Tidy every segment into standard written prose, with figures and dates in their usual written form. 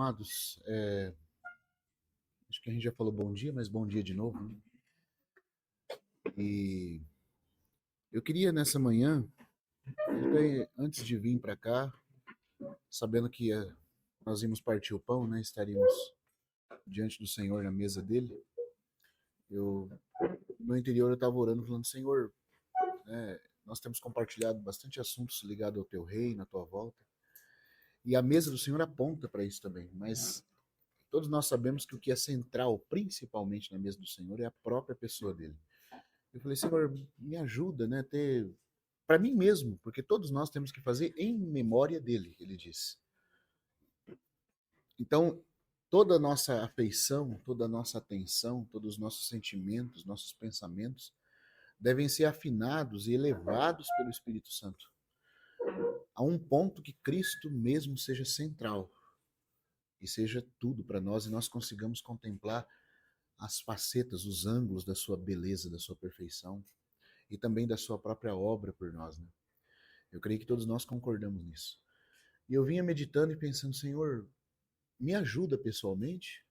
amados, acho que a gente já falou bom dia, mas bom dia de novo, né? E eu queria nessa manhã, até antes de vir para cá, sabendo que nós íamos partir o pão, né? Estaríamos diante do Senhor na mesa dele. No meu interior eu estava orando, falando: Senhor, nós temos compartilhado bastante assuntos ligados ao teu reino, à tua volta. E a mesa do Senhor aponta para isso também, mas todos nós sabemos que o que é central, principalmente na mesa do Senhor, é a própria pessoa dele. Eu falei: Senhor, me ajuda, né, ter para mim mesmo, porque todos nós temos que fazer em memória dele, ele diz. Então, toda a nossa afeição, toda a nossa atenção, todos os nossos sentimentos, nossos pensamentos devem ser afinados e elevados pelo Espírito Santo a um ponto que Cristo mesmo seja central e seja tudo para nós e nós consigamos contemplar as facetas, os ângulos da sua beleza, da sua perfeição e também da sua própria obra por nós, né? Eu creio que todos nós concordamos nisso. E eu vinha meditando e pensando: Senhor, me ajuda pessoalmente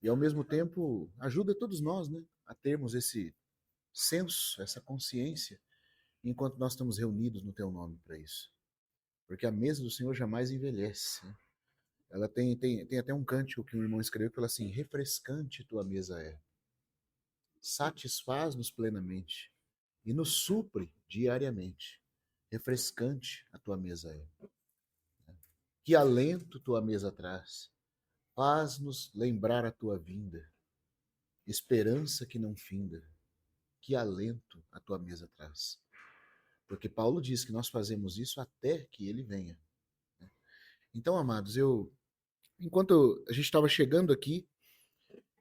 e ao mesmo tempo ajuda todos nós, né, a termos esse senso, essa consciência, enquanto nós estamos reunidos no teu nome para isso. Porque a mesa do Senhor jamais envelhece, né? Ela tem até um cântico que um irmão escreveu que fala assim: refrescante tua mesa é, satisfaz-nos plenamente e nos supre diariamente. Refrescante a tua mesa é. Que alento tua mesa traz. Faz-nos lembrar a tua vinda. Esperança que não finda. Que alento a tua mesa traz. Porque Paulo diz que nós fazemos isso até que ele venha. Então, amados, enquanto a gente estava chegando aqui,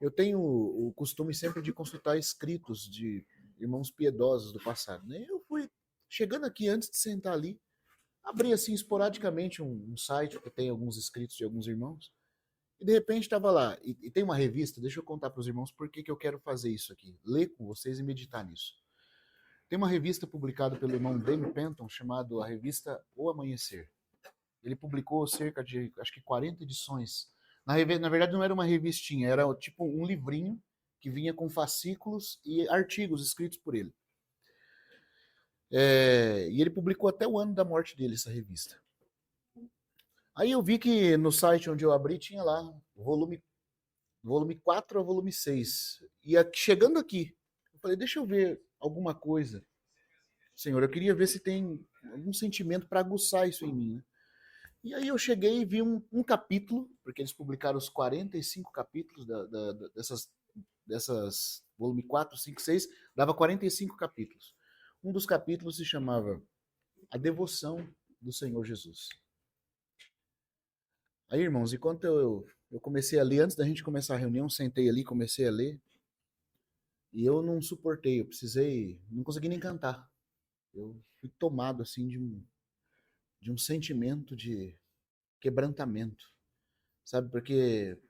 eu tenho o costume sempre de consultar escritos de irmãos piedosos do passado, né? Eu fui chegando aqui, antes de sentar ali, abri assim esporadicamente um site que tem alguns escritos de alguns irmãos, e de repente estava lá, e tem uma revista. Deixa eu contar para os irmãos por que eu quero fazer isso aqui, ler com vocês e meditar nisso. Tem uma revista publicada pelo irmão Demi Penton, chamada a revista O Amanhecer. Ele publicou cerca de, acho que 40 edições. Na verdade, não era uma revistinha, era tipo um livrinho que vinha com fascículos e artigos escritos por ele. E ele publicou até o ano da morte dele, essa revista. Aí eu vi que no site onde eu abri tinha lá volume 4 a volume 6. E chegando aqui, eu falei: deixa eu ver alguma coisa. Senhor, eu queria ver se tem algum sentimento para aguçar isso em mim, né? E aí eu cheguei e vi um capítulo, porque eles publicaram os 45 capítulos dessas volume 4, 5, 6, dava 45 capítulos. Um dos capítulos se chamava A Devoção do Senhor Jesus. Aí, irmãos, enquanto eu comecei a ler, antes da gente começar a reunião, sentei ali, comecei a ler, e eu não suportei, não consegui nem cantar. Eu fui tomado assim de um sentimento de quebrantamento, sabe? Porque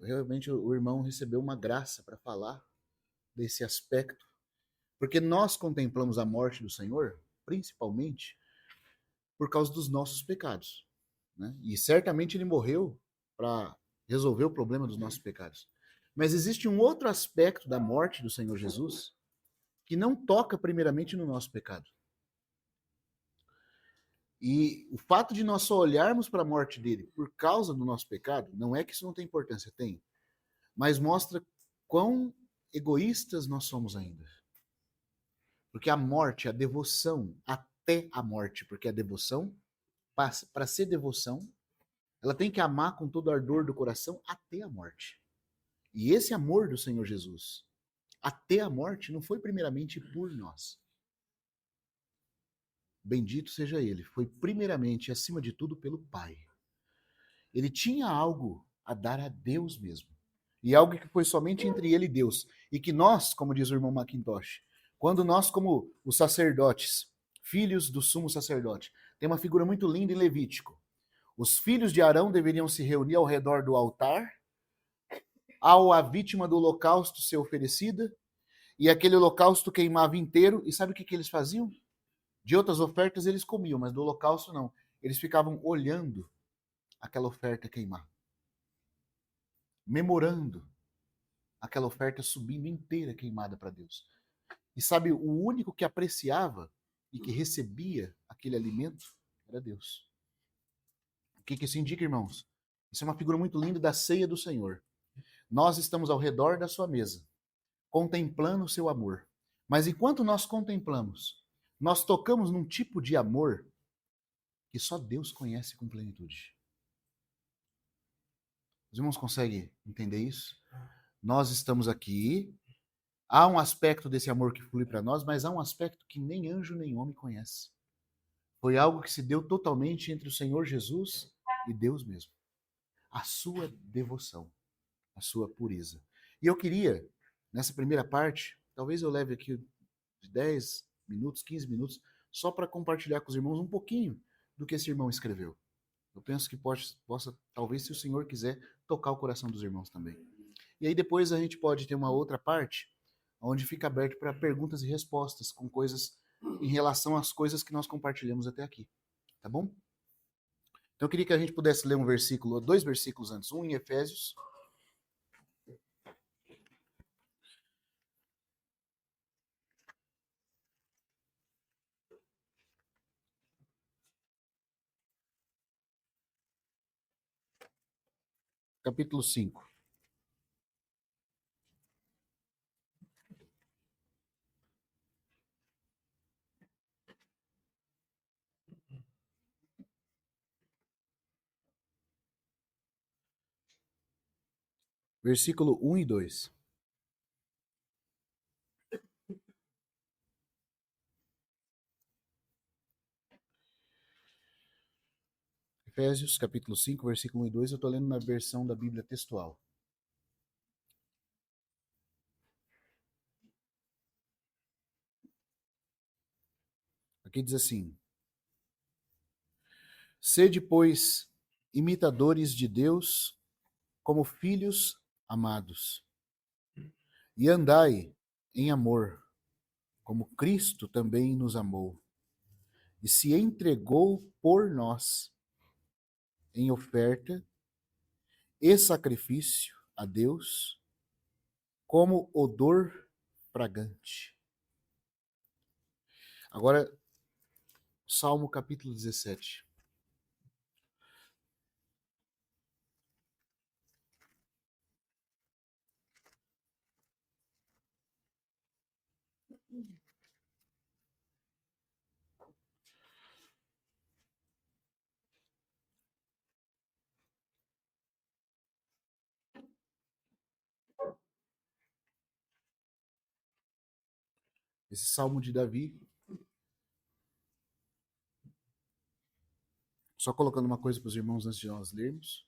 realmente o irmão recebeu uma graça para falar desse aspecto, porque nós contemplamos a morte do Senhor, principalmente por causa dos nossos pecados, né? E certamente ele morreu para resolver o problema dos nossos pecados. Mas existe um outro aspecto da morte do Senhor Jesus que não toca primeiramente no nosso pecado. E o fato de nós só olharmos para a morte dele por causa do nosso pecado, não é que isso não tem importância, tem, mas mostra quão egoístas nós somos ainda. Porque a morte, a devoção até a morte, porque a devoção, para ser devoção, ela tem que amar com todo o ardor do coração até a morte. E esse amor do Senhor Jesus, até a morte, não foi primeiramente por nós. Bendito seja ele, foi primeiramente, acima de tudo, pelo Pai. Ele tinha algo a dar a Deus mesmo. E algo que foi somente entre ele e Deus. E que nós, como diz o irmão Macintosh, quando nós, como os sacerdotes, filhos do sumo sacerdote, tem uma figura muito linda em Levítico. Os filhos de Arão deveriam se reunir ao redor do altar, ao a vítima do holocausto ser oferecida, e aquele holocausto queimava inteiro. E sabe o que eles faziam? De outras ofertas eles comiam, mas do holocausto não. Eles ficavam olhando aquela oferta queimar. memorando aquela oferta subindo inteira queimada para Deus. E sabe, o único que apreciava e que recebia aquele alimento era Deus. O que isso indica, irmãos? Isso é uma figura muito linda da ceia do Senhor. Nós estamos ao redor da sua mesa, contemplando o seu amor. Mas enquanto nós contemplamos, nós tocamos num tipo de amor que só Deus conhece com plenitude. Os irmãos conseguem entender isso? Nós estamos aqui, há um aspecto desse amor que flui para nós, mas há um aspecto que nem anjo nem homem conhece. Foi algo que se deu totalmente entre o Senhor Jesus e Deus mesmo. A sua devoção, a sua pureza. E eu queria, nessa primeira parte, talvez eu leve aqui 10 minutos, 15 minutos, só para compartilhar com os irmãos um pouquinho do que esse irmão escreveu. Eu penso que possa, talvez, se o Senhor quiser, tocar o coração dos irmãos também. E aí depois a gente pode ter uma outra parte, onde fica aberto para perguntas e respostas, com coisas em relação às coisas que nós compartilhamos até aqui. Tá bom? Então eu queria que a gente pudesse ler dois versículos antes. Um em Efésios. Capítulo 5. Versículo 1 e 2. Efésios, capítulo 5, versículo 1 e 2. Eu estou lendo na versão da Bíblia textual. Aqui diz assim: Sede, pois, imitadores de Deus como filhos amados, e andai em amor, como Cristo também nos amou, e se entregou por nós em oferta e sacrifício a Deus como odor fragante. Agora, Salmo capítulo 17. Esse Salmo de Davi. Só colocando uma coisa para os irmãos antes de nós lermos.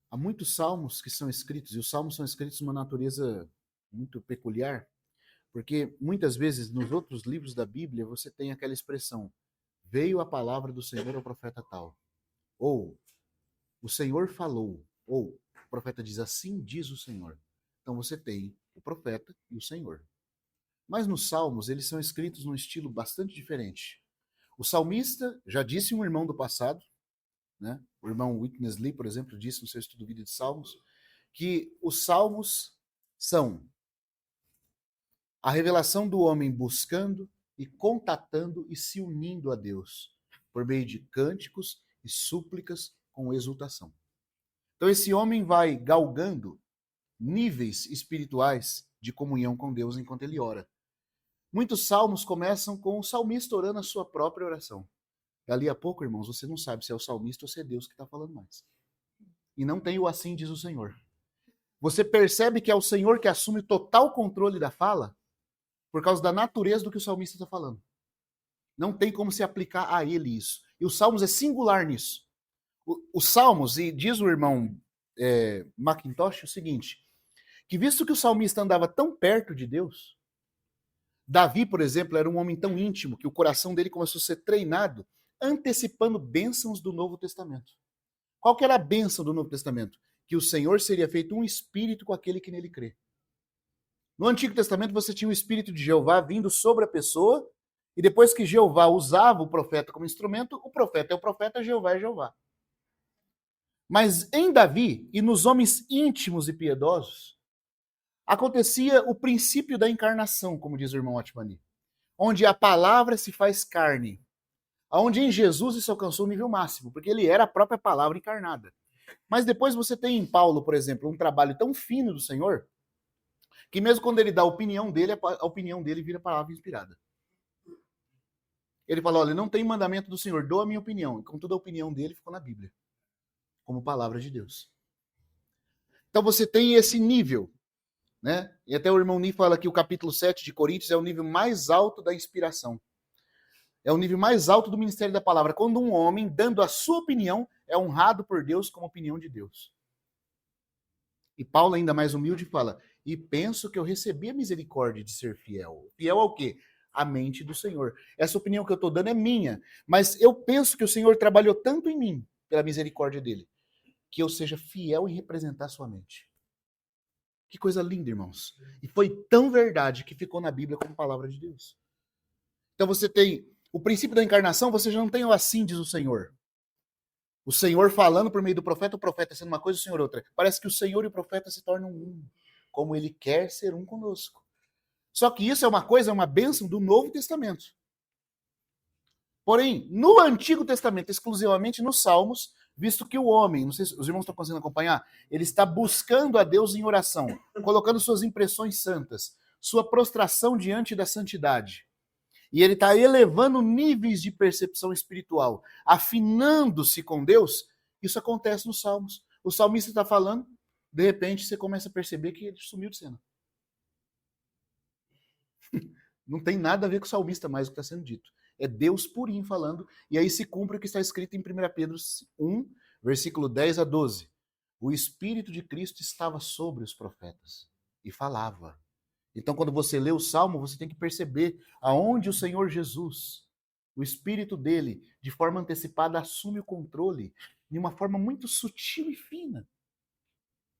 Há muitos salmos que são escritos, e os salmos são escritos de uma natureza muito peculiar, porque muitas vezes nos outros livros da Bíblia você tem aquela expressão: veio a palavra do Senhor ao profeta tal, ou o Senhor falou, ou o profeta diz assim diz o Senhor. Então você tem o profeta e o Senhor. Mas nos salmos eles são escritos num estilo bastante diferente. O salmista, já disse um irmão do passado, né? O irmão Witness Lee, por exemplo, disse no seu estudo vídeo de Salmos, que os salmos são a revelação do homem buscando e contatando e se unindo a Deus, por meio de cânticos e súplicas com exultação. Então esse homem vai galgando níveis espirituais de comunhão com Deus enquanto ele ora. Muitos salmos começam com o salmista orando a sua própria oração. Dali a pouco, irmãos, você não sabe se é o salmista ou se é Deus que está falando mais. E não tem o assim diz o Senhor. Você percebe que é o Senhor que assume total controle da fala por causa da natureza do que o salmista está falando. Não tem como se aplicar a ele isso. E os salmos é singular nisso. Os salmos, e diz o irmão Macintosh o seguinte, que visto que o salmista andava tão perto de Deus, Davi, por exemplo, era um homem tão íntimo que o coração dele começou a ser treinado antecipando bênçãos do Novo Testamento. Qual que era a bênção do Novo Testamento? Que o Senhor seria feito um espírito com aquele que nele crê. No Antigo Testamento você tinha o Espírito de Jeová vindo sobre a pessoa, e depois que Jeová usava o profeta como instrumento, o profeta é o profeta, Jeová é Jeová. Mas em Davi e nos homens íntimos e piedosos, acontecia o princípio da encarnação, como diz o irmão Atmani, onde a palavra se faz carne, onde em Jesus isso alcançou o nível máximo, porque ele era a própria palavra encarnada. Mas depois você tem em Paulo, por exemplo, um trabalho tão fino do Senhor, que mesmo quando ele dá a opinião dele vira palavra inspirada. Ele fala, olha, não tem mandamento do Senhor, dou a minha opinião. E contudo, a opinião dele ficou na Bíblia, como palavra de Deus. Então você tem esse nível, né? E até o irmão Ni fala que o capítulo 7 de Coríntios é o nível mais alto da inspiração. É o nível mais alto do ministério da palavra. Quando um homem, dando a sua opinião, é honrado por Deus como opinião de Deus. E Paulo, ainda mais humilde, fala, e penso que eu recebi a misericórdia de ser fiel. Fiel ao quê? A mente do Senhor. Essa opinião que eu estou dando é minha, mas eu penso que o Senhor trabalhou tanto em mim, pela misericórdia dele, que eu seja fiel em representar a sua mente. Que coisa linda, irmãos. E foi tão verdade que ficou na Bíblia como palavra de Deus. Então você tem o princípio da encarnação, você já não tem o assim, diz o Senhor. O Senhor falando por meio do profeta, o profeta sendo uma coisa, o Senhor outra. Parece que o Senhor e o profeta se tornam um, como ele quer ser um conosco. Só que isso é uma coisa, é uma bênção do Novo Testamento. Porém, no Antigo Testamento, exclusivamente nos Salmos, visto que o homem, não sei se os irmãos estão conseguindo acompanhar, ele está buscando a Deus em oração, colocando suas impressões santas, sua prostração diante da santidade. E ele está elevando níveis de percepção espiritual, afinando-se com Deus. Isso acontece nos Salmos. O salmista está falando, de repente você começa a perceber que ele sumiu de cena. Não tem nada a ver com o salmista mais o que está sendo dito. É Deus purinho falando, e aí se cumpre o que está escrito em 1 Pedro 1, versículo 10 a 12. O Espírito de Cristo estava sobre os profetas e falava. Então, quando você lê o Salmo, você tem que perceber aonde o Senhor Jesus, o Espírito dele, de forma antecipada, assume o controle de uma forma muito sutil e fina,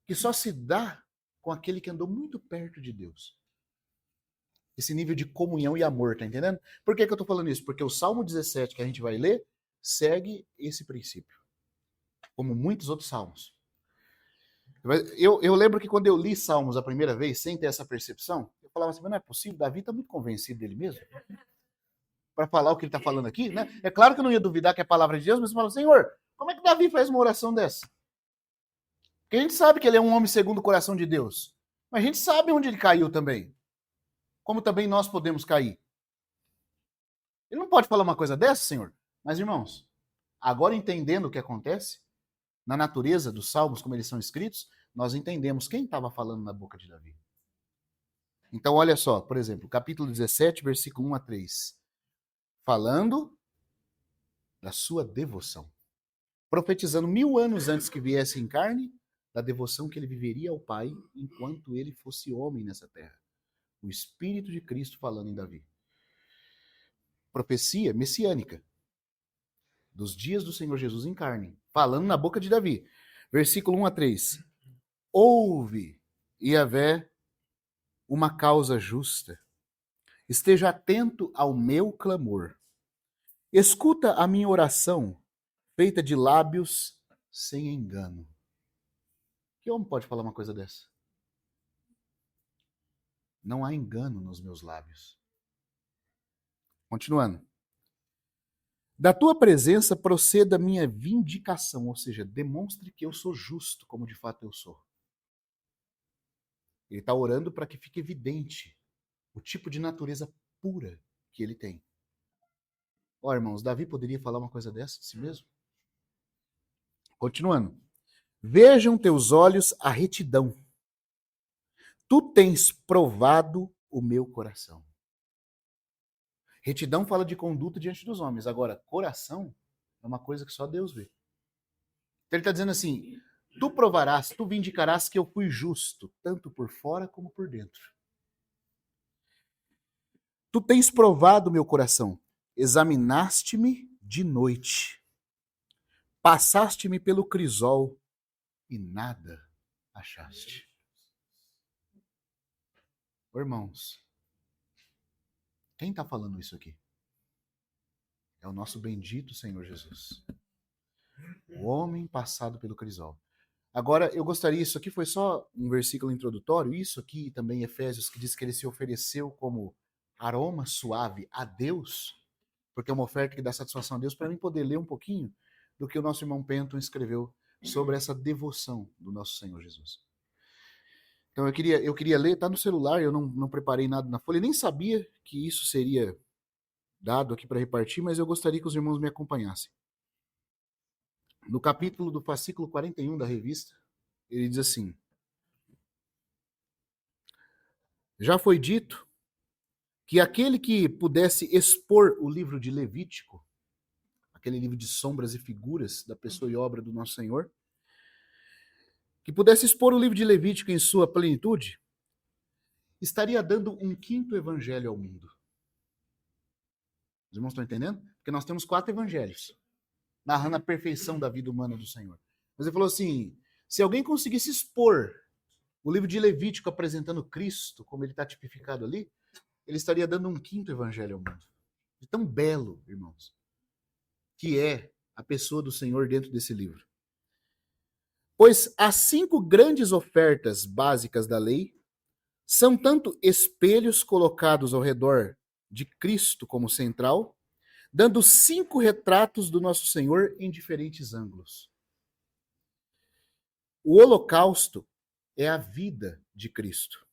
que só se dá com aquele que andou muito perto de Deus. Esse nível de comunhão e amor, tá entendendo? Por que eu tô falando isso? Porque o Salmo 17 que a gente vai ler segue esse princípio, como muitos outros salmos. Eu lembro que quando eu li Salmos a primeira vez, sem ter essa percepção, eu falava assim, mas não é possível, Davi está muito convencido dele mesmo para falar o que ele está falando aqui, né? É claro que eu não ia duvidar que é a palavra de Deus, mas eu falava, Senhor, como é que Davi faz uma oração dessa? Porque a gente sabe que ele é um homem segundo o coração de Deus, mas a gente sabe onde ele caiu também, como também nós podemos cair. Ele não pode falar uma coisa dessa, Senhor? Mas, irmãos, agora entendendo o que acontece, na natureza dos salmos, como eles são escritos, nós entendemos quem estava falando na boca de Davi. Então, olha só, por exemplo, capítulo 17, versículo 1 a 3. Falando da sua devoção. Profetizando 1000 anos antes que viesse em carne, da devoção que ele viveria ao Pai enquanto ele fosse homem nessa terra. O Espírito de Cristo falando em Davi. Profecia messiânica. Dos dias do Senhor Jesus em carne. Falando na boca de Davi. Versículo 1 a 3. Ouve, Yahvé, uma causa justa. Esteja atento ao meu clamor. Escuta a minha oração, feita de lábios sem engano. Que homem pode falar uma coisa dessa? Não há engano nos meus lábios. Continuando. Da tua presença proceda a minha vindicação, ou seja, demonstre que eu sou justo, como de fato eu sou. Ele está orando para que fique evidente o tipo de natureza pura que ele tem. Ó, irmãos, Davi poderia falar uma coisa dessa de si mesmo? Continuando. Vejam teus olhos a retidão. Tu tens provado o meu coração. Retidão fala de conduta diante dos homens. Agora, coração é uma coisa que só Deus vê. Então ele está dizendo assim, tu provarás, tu vindicarás que eu fui justo, tanto por fora como por dentro. Tu tens provado o meu coração. Examinaste-me de noite. Passaste-me pelo crisol e nada achaste. Irmãos, quem está falando isso aqui? É o nosso bendito Senhor Jesus. O homem passado pelo crisol. Agora, eu gostaria, isso aqui foi só um versículo introdutório, isso aqui também Efésios, que diz que ele se ofereceu como aroma suave a Deus, porque é uma oferta que dá satisfação a Deus, para mim poder ler um pouquinho do que o nosso irmão Penton escreveu sobre essa devoção do nosso Senhor Jesus. Então eu queria ler, tá no celular, eu não preparei nada na folha, nem sabia que isso seria dado aqui para repartir, mas eu gostaria que os irmãos me acompanhassem. No capítulo do fascículo 41 da revista, ele diz assim: já foi dito que aquele que pudesse expor o livro de Levítico, aquele livro de sombras e figuras da pessoa e obra do nosso Senhor, que pudesse expor o livro de Levítico em sua plenitude, estaria dando um quinto evangelho ao mundo. Os irmãos estão entendendo? Porque nós temos 4 evangelhos, narrando a perfeição da vida humana do Senhor. Mas ele falou assim, se alguém conseguisse expor o livro de Levítico apresentando Cristo, como ele está tipificado ali, ele estaria dando um quinto evangelho ao mundo. De tão belo, irmãos, que é a pessoa do Senhor dentro desse livro. Pois as 5 grandes ofertas básicas da lei são tanto espelhos colocados ao redor de Cristo como central, dando 5 retratos do nosso Senhor em diferentes ângulos. O holocausto é a vida de Cristo.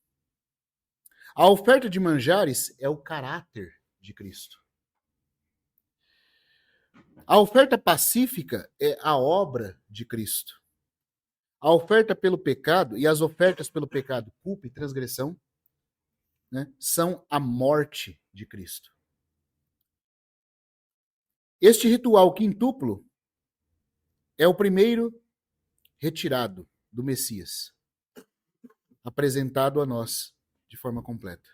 A oferta de manjares é o caráter de Cristo. A oferta pacífica é a obra de Cristo. A oferta pelo pecado e as ofertas pelo pecado, culpa e transgressão, né, são a morte de Cristo. Este ritual quintuplo é o primeiro retirado do Messias, apresentado a nós de forma completa.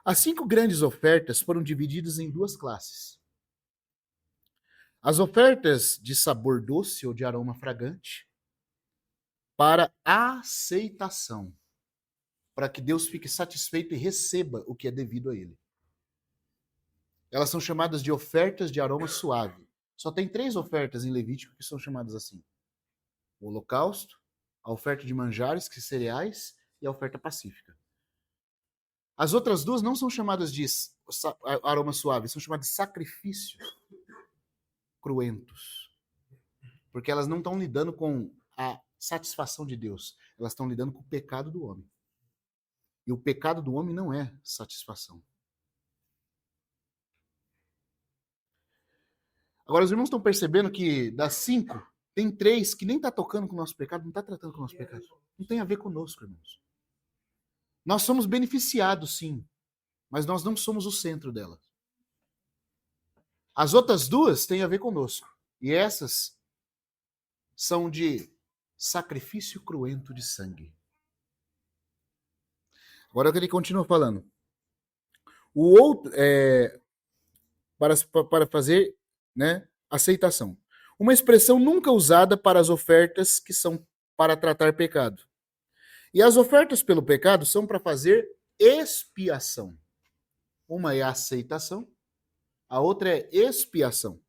As 5 grandes ofertas foram divididas em 2 classes. As ofertas de sabor doce ou de aroma fragante, para aceitação, para que Deus fique satisfeito e receba o que é devido a Ele. Elas são chamadas de ofertas de aroma suave. Só tem 3 ofertas em Levítico que são chamadas assim: o holocausto, a oferta de manjares, que cereais, e a oferta pacífica. As outras 2 não são chamadas de aroma suave, são chamadas de sacrifícios cruentos. Porque elas não estão lidando com a satisfação de Deus, elas estão lidando com o pecado do homem. E o pecado do homem não é satisfação. Agora, os irmãos estão percebendo que das 5, tem 3 que nem está tocando com o nosso pecado, não está tratando com o nosso pecado. Não tem a ver conosco, irmãos. Nós somos beneficiados, sim, mas nós não somos o centro dela. As outras 2 têm a ver conosco. E essas são de sacrifício cruento de sangue. Agora que ele continua falando. O outro, para fazer, né, aceitação. Uma expressão nunca usada para as ofertas que são para tratar pecado. E as ofertas pelo pecado são para fazer expiação. Uma é aceitação, a outra é expiação.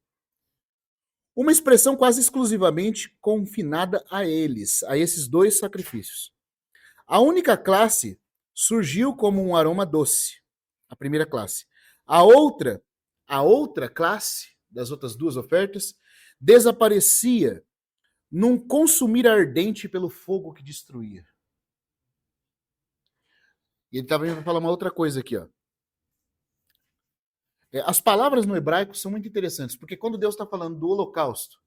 Uma expressão quase exclusivamente confinada a eles, a esses 2 sacrifícios. A única classe surgiu como um aroma doce, a primeira classe. A outra classe das outras 2 ofertas desaparecia num consumir ardente pelo fogo que destruía. E ele também vai falar uma outra coisa aqui, ó. As palavras no hebraico são muito interessantes, porque quando Deus está falando do holocausto,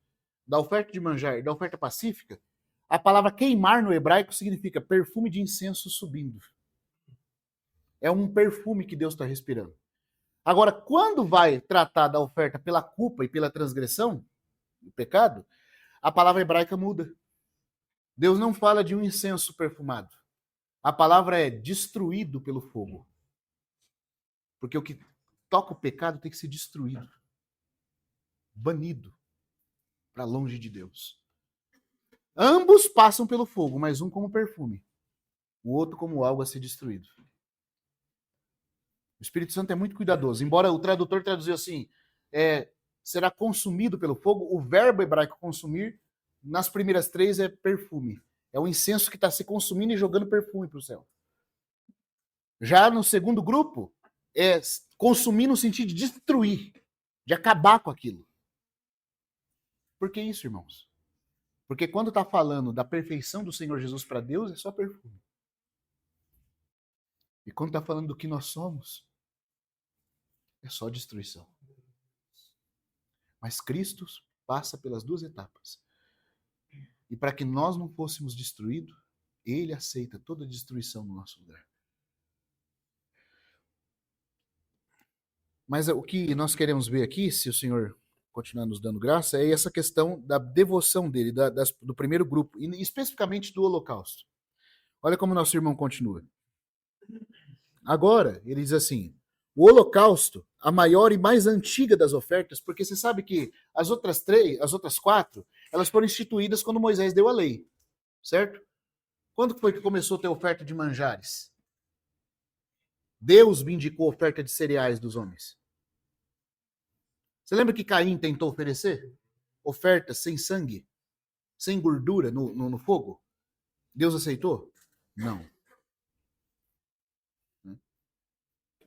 da oferta de manjar, da oferta pacífica, a palavra queimar no hebraico significa perfume de incenso subindo. É um perfume que Deus está respirando. Agora, quando vai tratar da oferta pela culpa e pela transgressão, o pecado, a palavra hebraica muda. Deus não fala de um incenso perfumado. A palavra é destruído pelo fogo. Porque o que toca o pecado tem que ser destruído. Banido. Para longe de Deus. Ambos passam pelo fogo, mas um como perfume. O outro como algo a ser destruído. O Espírito Santo é muito cuidadoso. Embora o tradutor traduziu assim, será consumido pelo fogo. O verbo hebraico consumir, nas primeiras 3 é perfume. É o incenso que está se consumindo e jogando perfume para o céu. Já no segundo grupo, é consumir no sentido de destruir, de acabar com aquilo. Por que isso, irmãos? Porque quando está falando da perfeição do Senhor Jesus para Deus, é só perfume. E quando está falando do que nós somos, é só destruição. Mas Cristo passa pelas 2 etapas. E para que nós não fôssemos destruídos, ele aceita toda a destruição no nosso lugar. Mas o que nós queremos ver aqui, se o Senhor continuar nos dando graça, é essa questão da devoção dele, do primeiro grupo, e especificamente do holocausto. Olha como nosso irmão continua. Agora, ele diz assim, o holocausto, a maior e mais antiga das ofertas, porque você sabe que as outras 4, elas foram instituídas quando Moisés deu a lei, certo? Quando foi que começou a ter oferta de manjares? Deus vindicou a oferta de cereais dos homens. Você lembra que Caim tentou oferecer? Oferta sem sangue, sem gordura no fogo? Deus aceitou? Não.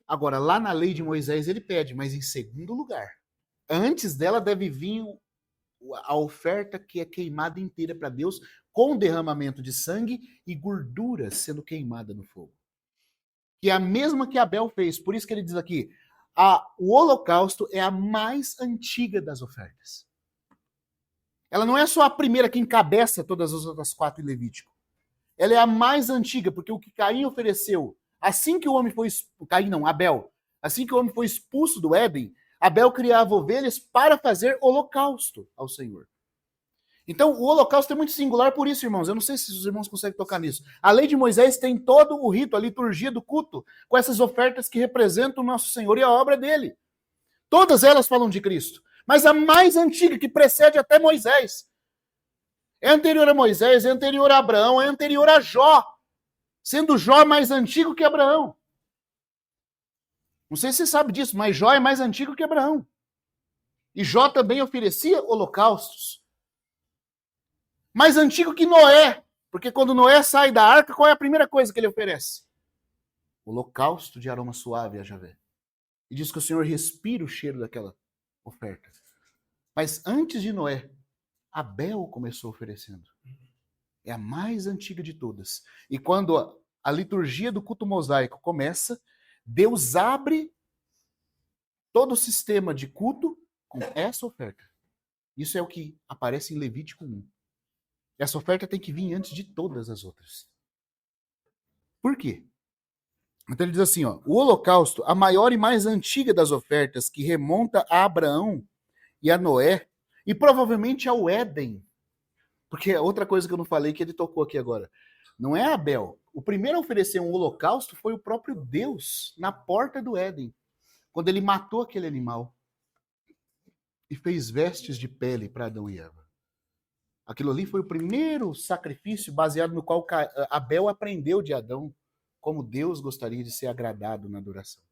Agora, lá na lei de Moisés ele pede, mas em segundo lugar. Antes dela deve vir a oferta que é queimada inteira para Deus, com derramamento de sangue e gordura sendo queimada no fogo. Que é a mesma que Abel fez. Por isso que ele diz aqui, o holocausto é a mais antiga das ofertas. Ela não é só a primeira que encabeça todas as outras 4 em Levítico. Ela é a mais antiga, porque o que Caim ofereceu, assim que o homem foi Abel, assim que o homem foi expulso do Éden, Abel criava ovelhas para fazer holocausto ao Senhor. Então, o holocausto é muito singular por isso, irmãos. Eu não sei se os irmãos conseguem tocar nisso. A lei de Moisés tem todo o rito, a liturgia do culto, com essas ofertas que representam o nosso Senhor e a obra dele. Todas elas falam de Cristo. Mas a mais antiga, que precede até Moisés, é anterior a Moisés, é anterior a Abraão, é anterior a Jó, sendo Jó mais antigo que Abraão. Não sei se você sabe disso, mas Jó é mais antigo que Abraão. E Jó também oferecia holocaustos. Mais antigo que Noé, porque quando Noé sai da arca, qual é a primeira coisa que ele oferece? Holocausto de aroma suave a Javé. E diz que o Senhor respira o cheiro daquela oferta. Mas antes de Noé, Abel começou oferecendo. É a mais antiga de todas. E quando a liturgia do culto mosaico começa, Deus abre todo o sistema de culto com essa oferta. Isso é o que aparece em Levítico 1. Essa oferta tem que vir antes de todas as outras. Por quê? Então ele diz assim, ó, o holocausto, a maior e mais antiga das ofertas, que remonta a Abraão e a Noé, e provavelmente ao Éden. Porque outra coisa que eu não falei, que ele tocou aqui agora, não é Abel. O primeiro a oferecer um holocausto foi o próprio Deus, na porta do Éden, quando ele matou aquele animal e fez vestes de pele para Adão e Eva. Aquilo ali foi o primeiro sacrifício baseado no qual Abel aprendeu de Adão como Deus gostaria de ser agradado na adoração.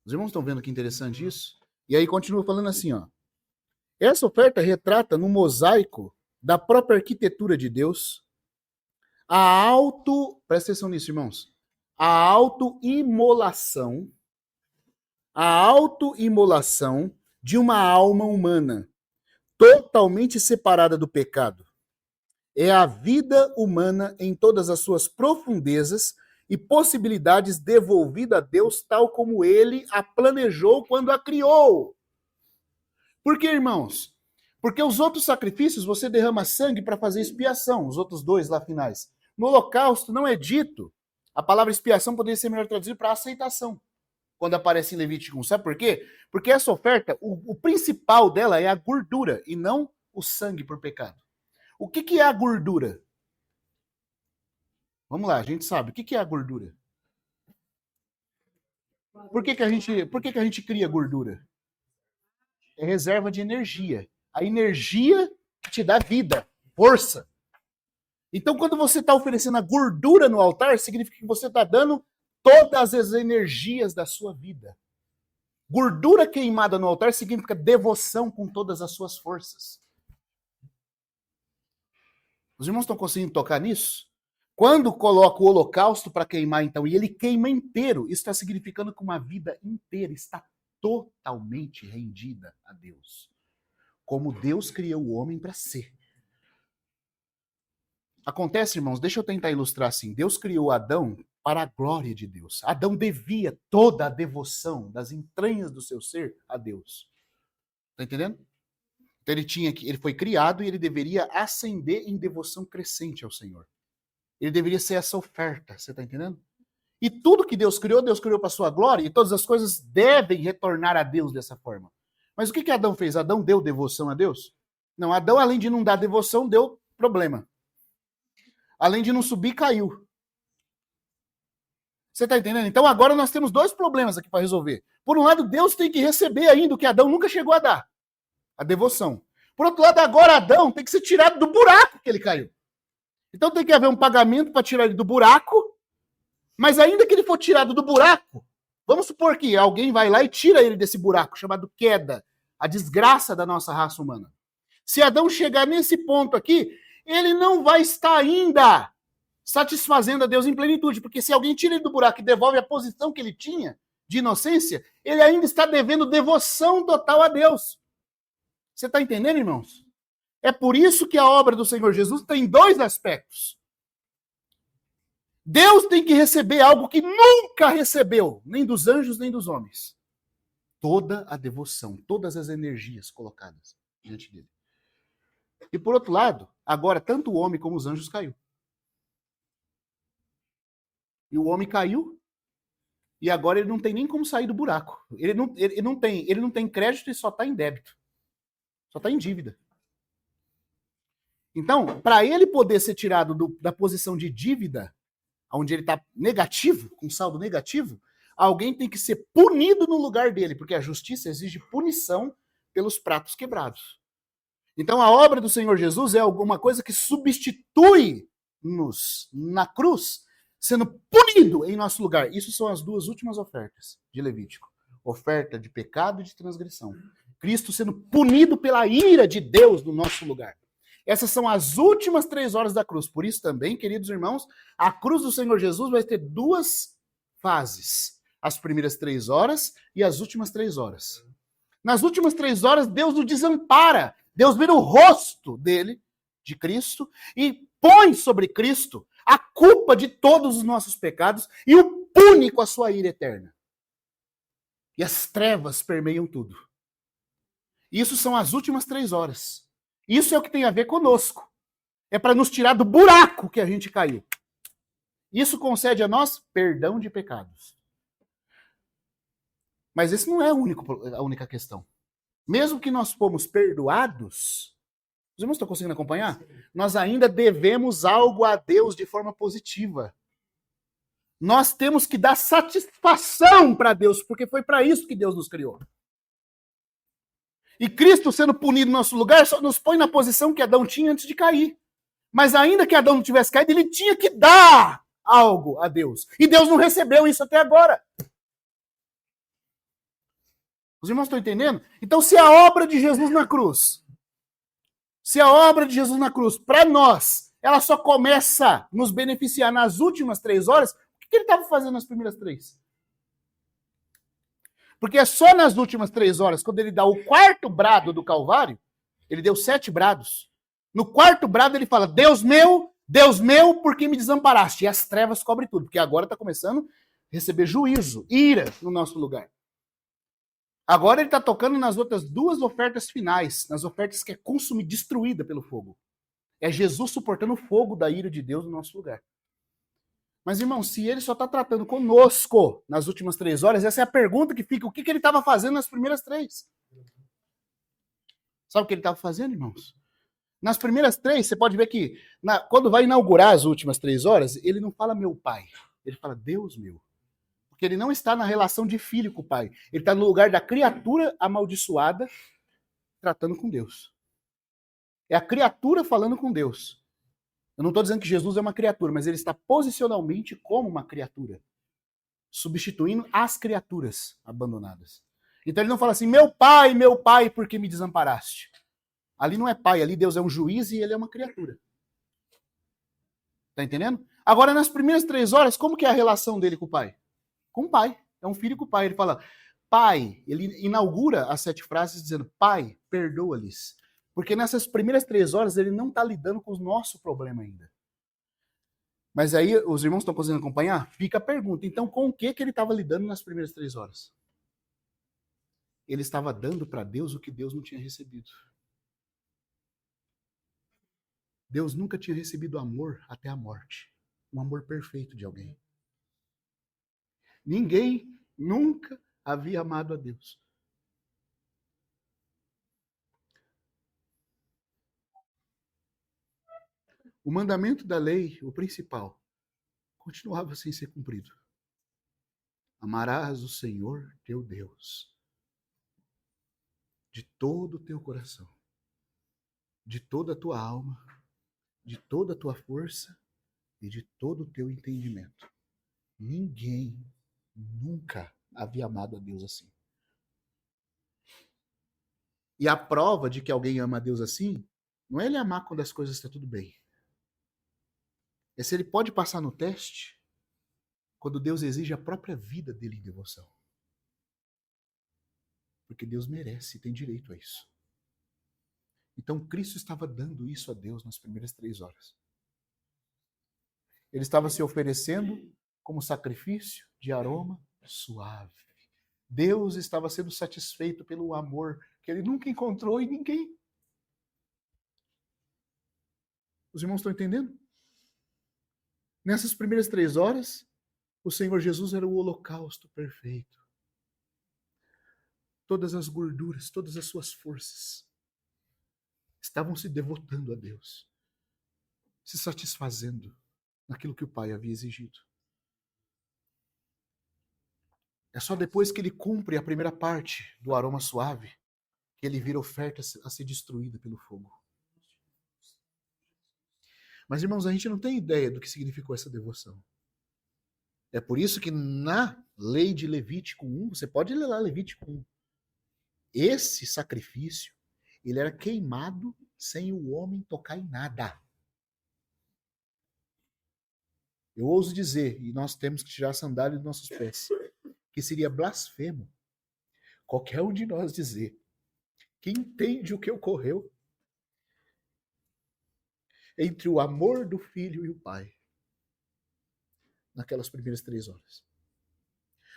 Os irmãos estão vendo que interessante isso? E aí continua falando assim, ó. Essa oferta retrata no mosaico da própria arquitetura de Deus presta atenção nisso, irmãos, a autoimolação de uma alma humana totalmente separada do pecado. É a vida humana em todas as suas profundezas e possibilidades devolvida a Deus tal como ele a planejou quando a criou. Por que, irmãos? Porque os outros sacrifícios você derrama sangue para fazer expiação, os outros 2 lá finais. No holocausto não é dito. A palavra expiação poderia ser melhor traduzida para aceitação, quando aparece em Levítico 1. Sabe por quê? Porque essa oferta, o principal dela é a gordura e não o sangue por pecado. O que é a gordura? Vamos lá, a gente sabe. O que é a gordura? Por que a gente cria gordura? É reserva de energia. A energia que te dá vida, força. Então, quando você está oferecendo a gordura no altar, significa que você está dando todas as energias da sua vida. Gordura queimada no altar significa devoção com todas as suas forças. Os irmãos estão conseguindo tocar nisso? Quando coloca o holocausto para queimar, então, e ele queima inteiro, isso está significando que uma vida inteira está totalmente rendida a Deus. Como Deus criou o homem para ser. Acontece, irmãos, deixa eu tentar ilustrar assim. Deus criou Adão para a glória de Deus. Adão devia toda a devoção das entranhas do seu ser a Deus. Está entendendo? Então ele foi criado e ele deveria ascender em devoção crescente ao Senhor. Ele deveria ser essa oferta, você está entendendo? E tudo que Deus criou para a sua glória, e todas as coisas devem retornar a Deus dessa forma. Mas o que Adão fez? Adão deu devoção a Deus? Não, Adão, além de não dar devoção, deu problema. Além de não subir, caiu. Você está entendendo? Então agora nós temos dois problemas aqui para resolver. Por um lado, Deus tem que receber ainda o que Adão nunca chegou a dar. A devoção. Por outro lado, agora Adão tem que ser tirado do buraco que ele caiu. Então tem que haver um pagamento para tirar ele do buraco, mas ainda que ele for tirado do buraco, vamos supor que alguém vai lá e tira ele desse buraco, chamado queda, a desgraça da nossa raça humana. Se Adão chegar nesse ponto aqui, ele não vai estar ainda satisfazendo a Deus em plenitude, porque se alguém tira ele do buraco e devolve a posição que ele tinha de inocência, ele ainda está devendo devoção total a Deus. Você está entendendo, irmãos? É por isso que a obra do Senhor Jesus tem dois aspectos. Deus tem que receber algo que nunca recebeu, nem dos anjos, nem dos homens. Toda a devoção, todas as energias colocadas diante dele. E por outro lado, agora tanto o homem como os anjos caiu. E o homem caiu, e agora ele não tem nem como sair do buraco. Ele não tem crédito e só está em débito. Só está em dívida. Então, para ele poder ser tirado da posição de dívida, onde ele está negativo, com saldo negativo, alguém tem que ser punido no lugar dele, porque a justiça exige punição pelos pratos quebrados. Então, a obra do Senhor Jesus é alguma coisa que substitui-nos na cruz, sendo punido em nosso lugar. Isso são as duas últimas ofertas de Levítico. Oferta de pecado e de transgressão. Cristo sendo punido pela ira de Deus no nosso lugar. Essas são as últimas 3 horas da cruz. Por isso também, queridos irmãos, a cruz do Senhor Jesus vai ter 2 fases. As primeiras 3 horas e as últimas 3 horas. Nas últimas 3 horas, Deus o desampara. Deus vira o rosto dele, de Cristo, e põe sobre Cristo a culpa de todos os nossos pecados e o pune com a sua ira eterna. E as trevas permeiam tudo. Isso são as últimas 3 horas. Isso é o que tem a ver conosco. É para nos tirar do buraco que a gente caiu. Isso concede a nós perdão de pecados. Mas esse não é a única questão. Mesmo que nós fomos perdoados, os irmãos estão conseguindo acompanhar? Nós ainda devemos algo a Deus de forma positiva. Nós temos que dar satisfação para Deus, porque foi para isso que Deus nos criou. E Cristo, sendo punido no nosso lugar, só nos põe na posição que Adão tinha antes de cair. Mas ainda que Adão não tivesse caído, ele tinha que dar algo a Deus. E Deus não recebeu isso até agora. Os irmãos estão entendendo? Então, se a obra de Jesus na cruz, para nós, ela só começa a nos beneficiar nas últimas 3 horas, o que ele estava fazendo nas primeiras 3? Porque é só nas últimas 3 horas, quando ele dá o 4º brado do Calvário, ele deu 7 brados. No 4º brado ele fala, Deus meu, por que me desamparaste? E as trevas cobrem tudo, porque agora está começando a receber juízo, ira no nosso lugar. Agora ele está tocando nas outras 2 ofertas finais, nas ofertas que é consumida, destruída pelo fogo. É Jesus suportando o fogo da ira de Deus no nosso lugar. Mas, irmão, se ele só está tratando conosco nas últimas 3 horas, essa é a pergunta que fica, o que ele estava fazendo nas primeiras 3? Sabe o que ele estava fazendo, irmãos? Nas primeiras 3, você pode ver que, quando vai inaugurar as últimas 3 horas, ele não fala meu pai, ele fala Deus meu. Porque ele não está na relação de filho com o pai. Ele está no lugar da criatura amaldiçoada, tratando com Deus. É a criatura falando com Deus. Eu não estou dizendo que Jesus é uma criatura, mas ele está posicionalmente como uma criatura, substituindo as criaturas abandonadas. Então ele não fala assim, meu pai, por que me desamparaste? Ali não é pai, ali Deus é um juiz e ele é uma criatura. Tá entendendo? Agora, nas primeiras 3 horas, como que é a relação dele com o pai? Com o pai. É um filho com o pai. Ele fala, pai, ele inaugura as 7 frases dizendo, pai, perdoa-lhes. Porque nessas primeiras 3 horas ele não está lidando com o nosso problema ainda. Mas aí, os irmãos estão conseguindo acompanhar? Fica a pergunta. Então, com o que ele estava lidando nas primeiras 3 horas? Ele estava dando para Deus o que Deus não tinha recebido. Deus nunca tinha recebido amor até a morte. Um amor perfeito de alguém. Ninguém nunca havia amado a Deus. O mandamento da lei, o principal, continuava sem ser cumprido. Amarás o Senhor teu Deus de todo o teu coração, de toda a tua alma, de toda a tua força e de todo o teu entendimento. Ninguém nunca havia amado a Deus assim. E a prova de que alguém ama a Deus assim, não é ele amar quando as coisas estão tudo bem. É se ele pode passar no teste quando Deus exige a própria vida dele em devoção. Porque Deus merece e tem direito a isso. Então Cristo estava dando isso a Deus nas primeiras 3 horas. Ele estava se oferecendo como sacrifício de aroma suave. Deus estava sendo satisfeito pelo amor que ele nunca encontrou em ninguém. Os irmãos estão entendendo? Nessas primeiras 3 horas, o Senhor Jesus era o holocausto perfeito. Todas as gorduras, todas as suas forças estavam se devotando a Deus, se satisfazendo naquilo que o Pai havia exigido. É só depois que ele cumpre a primeira parte do aroma suave que ele vira oferta a ser destruída pelo fogo. Mas, irmãos, a gente não tem ideia do que significou essa devoção. É por isso que na lei de Levítico 1, você pode ler lá Levítico 1, esse sacrifício, ele era queimado sem o homem tocar em nada. Eu ouso dizer, e nós temos que tirar a sandália dos nossos pés, que seria blasfemo qualquer um de nós dizer que entende o que ocorreu entre o amor do filho e o pai naquelas primeiras 3 horas.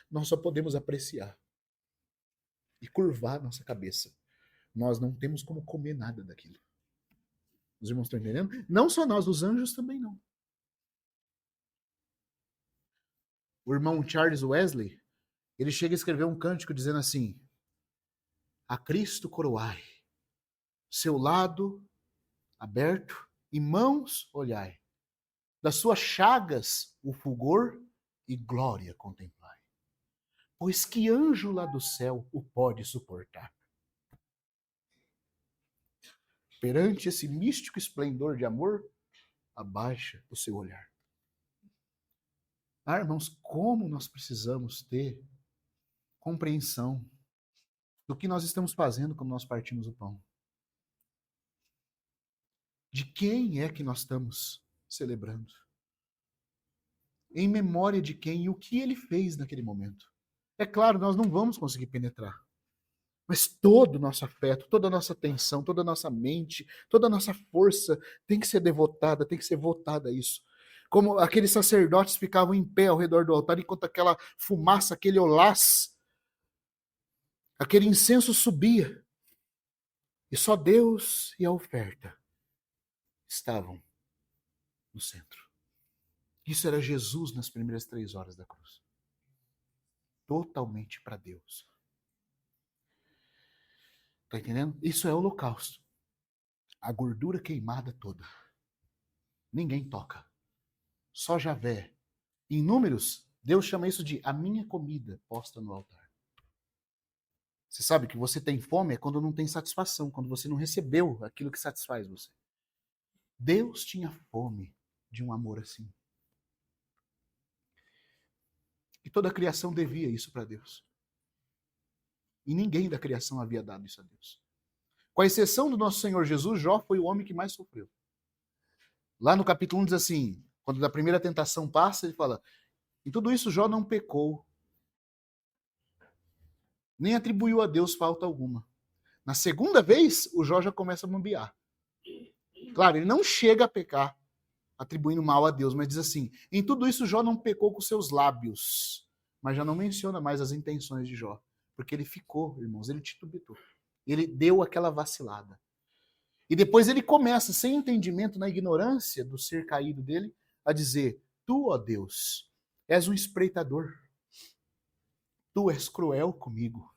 Nós só podemos apreciar e curvar nossa cabeça. Nós não temos como comer nada daquilo. Os irmãos estão entendendo? Não só nós, os anjos também não. O irmão Charles Wesley, ele chega a escrever um cântico dizendo assim: a Cristo coroai, seu lado aberto e mãos olhai, das suas chagas o fulgor e glória contemplai. Pois que anjo lá do céu o pode suportar? Perante esse místico esplendor de amor, abaixa o seu olhar. Ah, irmãos, como nós precisamos ter compreensão do que nós estamos fazendo quando nós partimos o pão. De quem é que nós estamos celebrando? Em memória de quem e o que ele fez naquele momento. É claro, nós não vamos conseguir penetrar. Mas todo o nosso afeto, toda a nossa atenção, toda a nossa mente, toda a nossa força tem que ser devotada, tem que ser votada a isso. Como aqueles sacerdotes ficavam em pé ao redor do altar, enquanto aquela fumaça, aquele olás, aquele incenso subia. E só Deus e a oferta estavam no centro. Isso era Jesus nas primeiras 3 horas da cruz. Totalmente para Deus. Tá entendendo? Isso é holocausto. A gordura queimada toda. Ninguém toca. Só Javé. Em Números, Deus chama isso de a minha comida posta no altar. Você sabe que você tem fome é quando não tem satisfação, quando você não recebeu aquilo que satisfaz você. Deus tinha fome de um amor assim. E toda a criação devia isso para Deus. E ninguém da criação havia dado isso a Deus. Com a exceção do nosso Senhor Jesus, Jó foi o homem que mais sofreu. Lá no capítulo 1 diz assim, quando da primeira tentação passa, ele fala, em tudo isso Jó não pecou, nem atribuiu a Deus falta alguma. Na segunda vez, o Jó já começa a mambiar. Claro, ele não chega a pecar, atribuindo mal a Deus, mas diz assim, em tudo isso Jó não pecou com seus lábios, mas já não menciona mais as intenções de Jó, porque ele ficou, irmãos, ele titubeou. Ele deu aquela vacilada. E depois ele começa, sem entendimento, na ignorância do ser caído dele, a dizer, tu, ó Deus, és um espreitador. Tu és cruel comigo.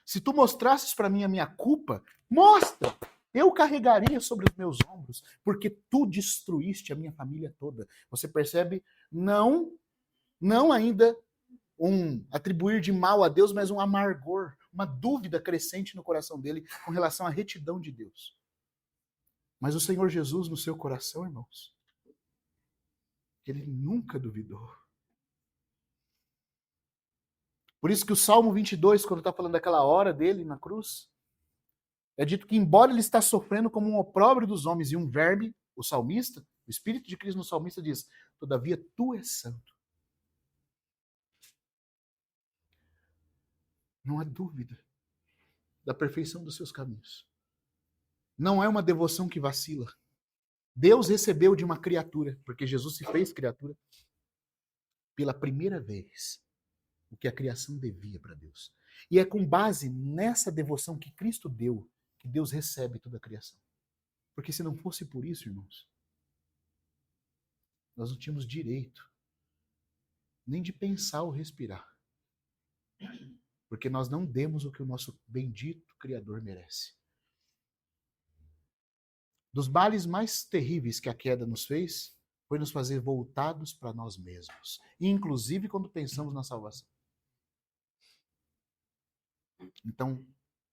Se tu mostrasses para mim a minha culpa, mostra! Eu carregaria sobre os meus ombros, porque tu destruíste a minha família toda. Você percebe? Não ainda um atribuir de mal a Deus, mas um amargor, uma dúvida crescente no coração dele com relação à retidão de Deus. Mas o Senhor Jesus no seu coração, irmãos, ele nunca duvidou. Por isso que o Salmo 22, quando está falando daquela hora dele na cruz, é dito que embora ele está sofrendo como um opróbrio dos homens e um verme, o salmista, o Espírito de Cristo no salmista diz, todavia tu és santo. Não há dúvida da perfeição dos seus caminhos. Não é uma devoção que vacila. Deus recebeu de uma criatura, porque Jesus se fez criatura, pela primeira vez, o que a criação devia para Deus. E é com base nessa devoção que Cristo deu, que Deus recebe toda a criação. Porque se não fosse por isso, irmãos, nós não tínhamos direito nem de pensar ou respirar. Porque nós não demos o que o nosso bendito Criador merece. Dos males mais terríveis que a queda nos fez, foi nos fazer voltados para nós mesmos. Inclusive quando pensamos na salvação. Então,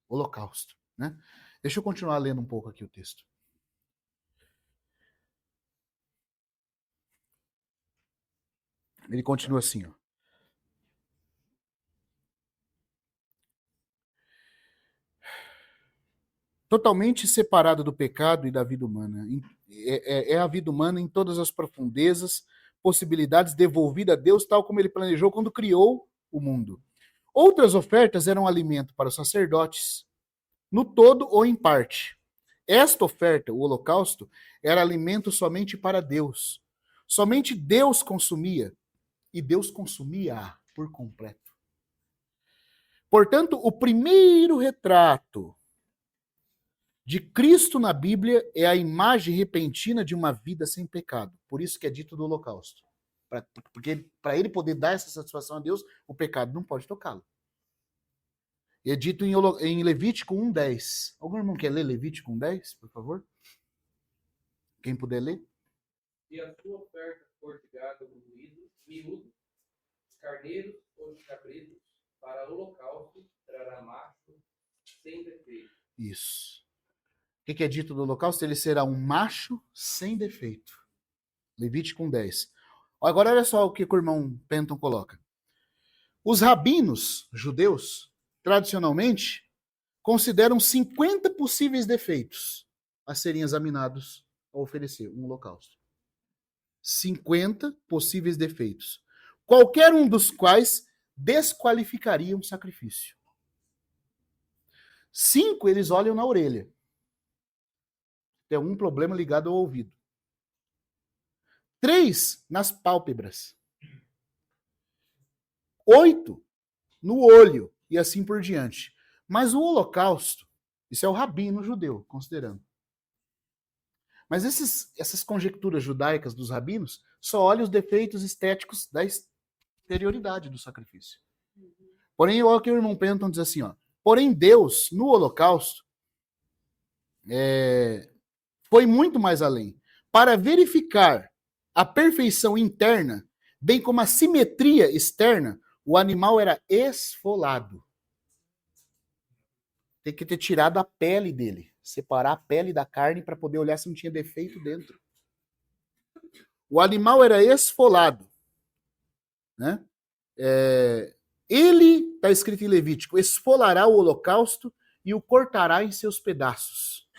holocausto, né? Deixa eu continuar lendo um pouco aqui o texto. Ele continua assim, ó. Totalmente separado do pecado e da vida humana. É a vida humana em todas as profundezas, possibilidades, devolvida a Deus tal como ele planejou quando criou o mundo. Outras ofertas eram alimento para os sacerdotes, no todo ou em parte. Esta oferta, o holocausto, era alimento somente para Deus. Somente Deus consumia, e Deus consumia por completo. Portanto, o primeiro retrato de Cristo na Bíblia é a imagem repentina de uma vida sem pecado. Por isso que é dito do holocausto. Porque para ele poder dar essa satisfação a Deus, o pecado não pode tocá-lo. É dito em Levítico 1:10. Algum irmão quer ler Levítico 1:10, por favor? Quem puder ler. E a sua oferta for de gado miúdo, carneiros ou de cabritos, para holocausto, trará macho sem defeito. Isso. O que é dito do holocausto? Ele será um macho sem defeito. Levítico 1:10. Agora olha só o que o irmão Penton coloca. Os rabinos judeus, tradicionalmente, consideram 50 possíveis defeitos a serem examinados ao oferecer um holocausto. 50 possíveis defeitos. Qualquer um dos quais desqualificaria um sacrifício. 5 eles olham na orelha. Tem algum problema ligado ao ouvido. 3 nas pálpebras. 8 no olho e assim por diante. Mas o holocausto, isso é o rabino judeu, considerando. Mas essas conjecturas judaicas dos rabinos só olham os defeitos estéticos da exterioridade do sacrifício. Porém, olha o que o irmão Penton diz assim, ó. Porém, Deus, no holocausto, foi muito mais além. Para verificar a perfeição interna, bem como a simetria externa, o animal era esfolado. Tem que ter tirado a pele dele, separar a pele da carne para poder olhar se não tinha defeito dentro. O animal era esfolado, né? Ele, está escrito em Levítico, esfolará o holocausto e o cortará em seus pedaços,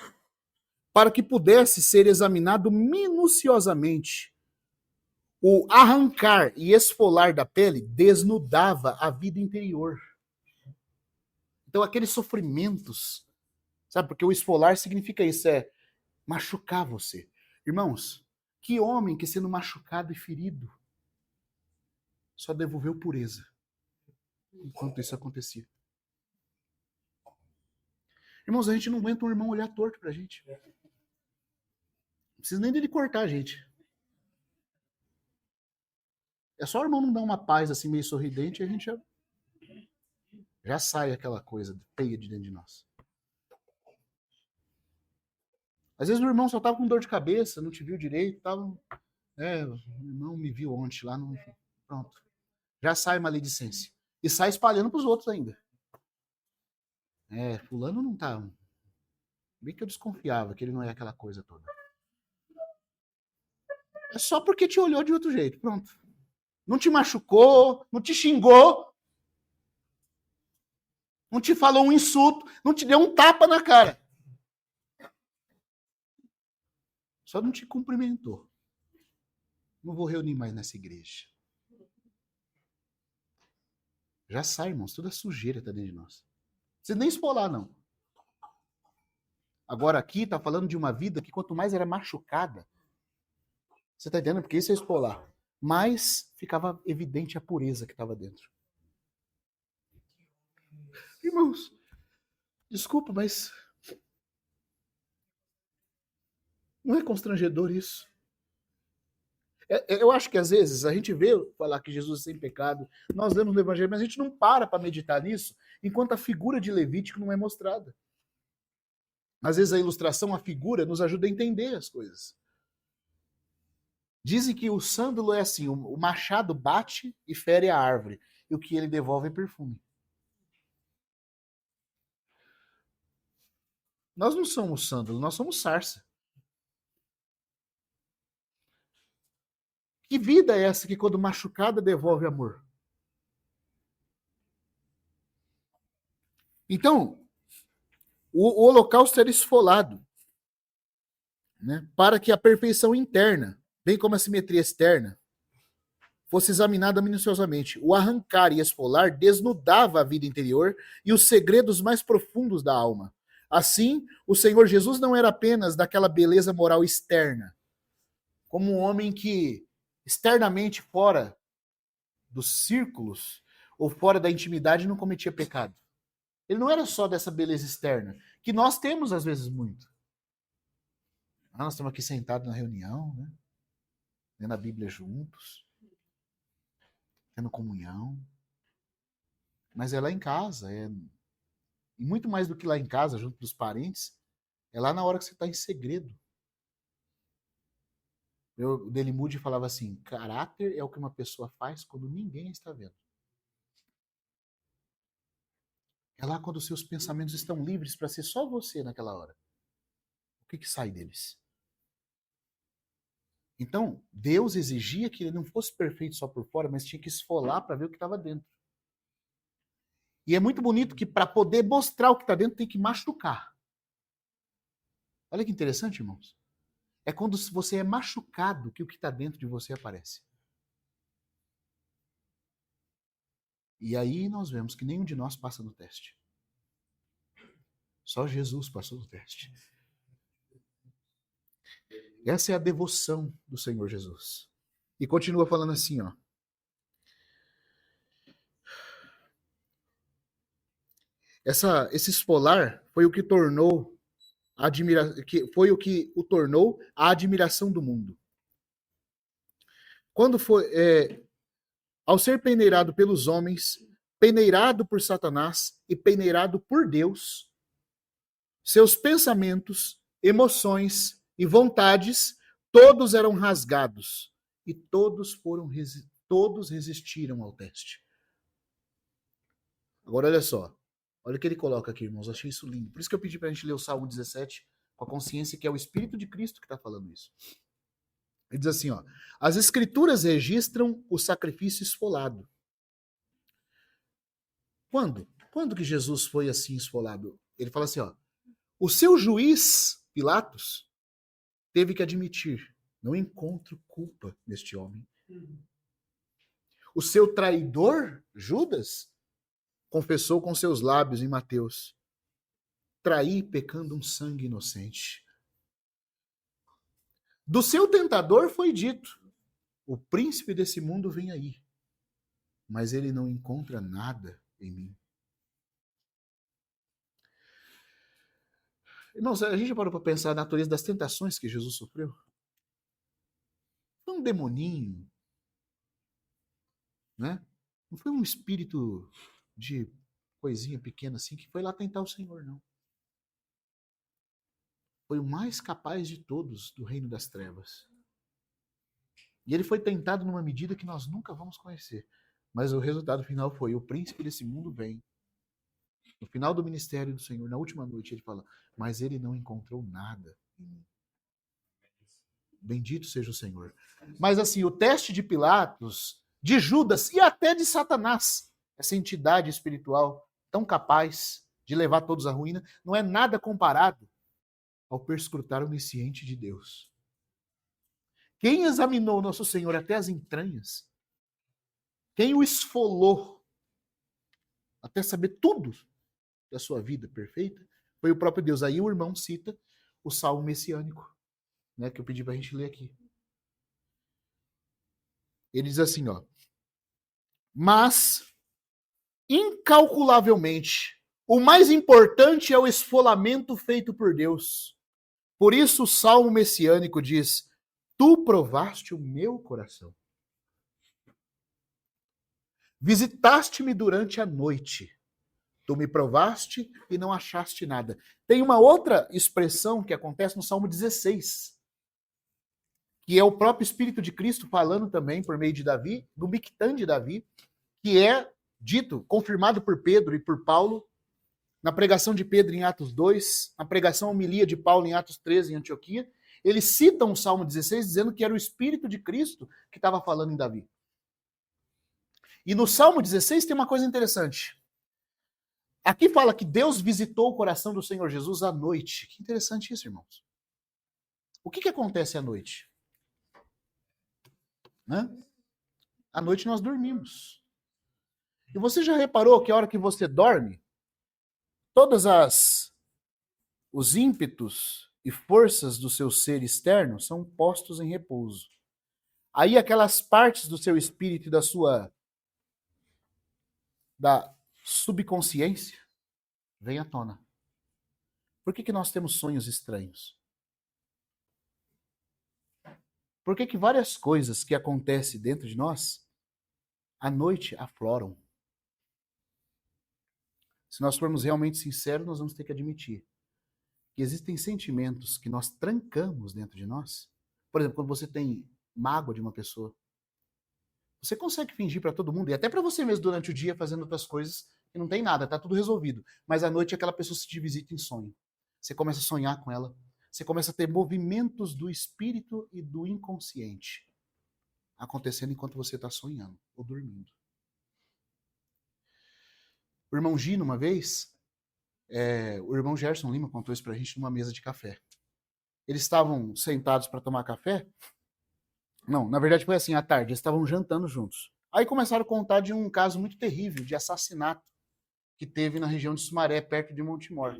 para que pudesse ser examinado minuciosamente. O arrancar e esfolar da pele desnudava a vida interior. Então, aqueles sofrimentos, sabe? Porque o esfolar significa isso, é machucar você. Irmãos, que homem que sendo machucado e ferido só devolveu pureza enquanto isso acontecia. Irmãos, a gente não aguenta um irmão olhar torto pra gente. Não precisa nem dele cortar a gente. É só o irmão não dar uma paz assim meio sorridente e a gente já sai aquela coisa feia de dentro de nós. Às vezes o irmão só tava com dor de cabeça, não te viu direito, tava, o irmão me viu ontem lá, não, pronto. Já sai maledicência. E sai espalhando pros outros ainda. Fulano não tá. Bem que eu desconfiava que ele não é aquela coisa toda. É só porque te olhou de outro jeito, pronto. Não te machucou, não te xingou, não te falou um insulto, não te deu um tapa na cara. Só não te cumprimentou. Não vou reunir mais nessa igreja. Já sai, irmãos, toda sujeira está dentro de nós. Não precisa nem esfolar, não. Agora aqui está falando de uma vida que quanto mais era machucada, você está entendendo? Porque isso é esfolar. Mais ficava evidente a pureza que estava dentro. Irmãos, desculpa, mas não é constrangedor isso? Eu acho que às vezes a gente vê falar que Jesus é sem pecado, nós lemos no Evangelho, mas a gente não para meditar nisso enquanto a figura de Levítico não é mostrada. Às vezes a ilustração, a figura, nos ajuda a entender as coisas. Dizem que o sândalo é assim, o machado bate e fere a árvore, e o que ele devolve é perfume. Nós não somos sândalo, nós somos sarça. Que vida é essa que quando machucada devolve amor? Então, o holocausto era esfolado, né, para que a perfeição interna, bem como a simetria externa, fosse examinada minuciosamente. O arrancar e esfolar desnudava a vida interior e os segredos mais profundos da alma. Assim, o Senhor Jesus não era apenas daquela beleza moral externa, como um homem que externamente fora dos círculos ou fora da intimidade não cometia pecado. Ele não era só dessa beleza externa, que nós temos às vezes muito. Nós estamos aqui sentados na reunião, né? Lendo a Bíblia juntos, tendo comunhão. Mas é lá em casa, e muito mais do que lá em casa, junto dos parentes, é lá na hora que você está em segredo. O Dele Moody falava assim, caráter é o que uma pessoa faz quando ninguém está vendo. É lá quando os seus pensamentos estão livres para ser só você naquela hora. O que sai deles? Então, Deus exigia que ele não fosse perfeito só por fora, mas tinha que esfolar para ver o que estava dentro. E é muito bonito que para poder mostrar o que está dentro tem que machucar. Olha que interessante, irmãos. É quando você é machucado que o que está dentro de você aparece. E aí nós vemos que nenhum de nós passa no teste. Só Jesus passou no teste. Essa é a devoção do Senhor Jesus. E continua falando assim, ó. Esse esfolar foi o que tornou o tornou a admiração do mundo. Quando foi, ao ser peneirado pelos homens, peneirado por Satanás e peneirado por Deus, seus pensamentos, emoções e vontades, todos eram rasgados e todos resistiram ao teste. Agora olha só, olha o que ele coloca aqui, irmãos, eu achei isso lindo. Por isso que eu pedi para a gente ler o Salmo 17 com a consciência que é o Espírito de Cristo que está falando isso. Ele diz assim, ó, as Escrituras registram o sacrifício esfolado. Quando? Quando que Jesus foi assim esfolado? Ele fala assim, ó, o seu juiz, Pilatos, teve que admitir, não encontro culpa neste homem. O seu traidor, Judas, confessou com seus lábios em Mateus, traí pecando um sangue inocente. Do seu tentador foi dito, o príncipe desse mundo vem aí, mas ele não encontra nada em mim. Irmãos, a gente já parou para pensar na natureza das tentações que Jesus sofreu? Foi um demoninho, né? Não foi um espírito de coisinha pequena assim que foi lá tentar o Senhor, não. Foi o mais capaz de todos do reino das trevas. E ele foi tentado numa medida que nós nunca vamos conhecer. Mas o resultado final foi: o príncipe desse mundo vem. No final do ministério do Senhor, na última noite, ele fala: mas ele não encontrou nada em mim. Bendito seja o Senhor. Mas assim, o teste de Pilatos, de Judas e até de Satanás, essa entidade espiritual tão capaz de levar todos à ruína, não é nada comparado ao perscrutar onisciente de Deus. Quem examinou nosso Senhor até as entranhas, quem o esfolou até saber tudo da sua vida perfeita, foi o próprio Deus. Aí o irmão cita o Salmo messiânico, né, que eu pedi para a gente ler aqui. Ele diz assim, ó: mas, incalculavelmente, o mais importante é o esfolamento feito por Deus. Por isso o Salmo messiânico diz: tu provaste o meu coração. Visitaste-me durante a noite. Tu me provaste e não achaste nada. Tem uma outra expressão que acontece no Salmo 16, que é o próprio Espírito de Cristo falando também por meio de Davi, do Mictã de Davi, que é dito, confirmado por Pedro e por Paulo, na pregação de Pedro em Atos 2, na pregação homilia de Paulo em Atos 13 em Antioquia. Eles citam o Salmo 16 dizendo que era o Espírito de Cristo que estava falando em Davi. E no Salmo 16 tem uma coisa interessante. Aqui fala que Deus visitou o coração do Senhor Jesus à noite. Que interessante isso, irmãos. O que acontece à noite? À noite nós dormimos. E você já reparou que a hora que você dorme, todos os ímpetos e forças do seu ser externo são postos em repouso. Aí aquelas partes do seu espírito e da subconsciência vêm à tona. Por que nós temos sonhos estranhos? Por que várias coisas que acontecem dentro de nós, à noite, afloram? Se nós formos realmente sinceros, nós vamos ter que admitir que existem sentimentos que nós trancamos dentro de nós. Por exemplo, quando você tem mágoa de uma pessoa, você consegue fingir para todo mundo, e até para você mesmo durante o dia, fazendo outras coisas, que não tem nada, tá tudo resolvido. Mas à noite aquela pessoa se te visita em sonho. Você começa a sonhar com ela. Você começa a ter movimentos do espírito e do inconsciente acontecendo enquanto você está sonhando ou dormindo. O irmão Gino, uma vez, o irmão Gerson Lima contou isso pra gente numa mesa de café. Eles estavam sentados para tomar café. Não, na verdade foi assim, à tarde, eles estavam jantando juntos. Aí começaram a contar de um caso muito terrível de assassinato que teve na região de Sumaré, perto de Montemor.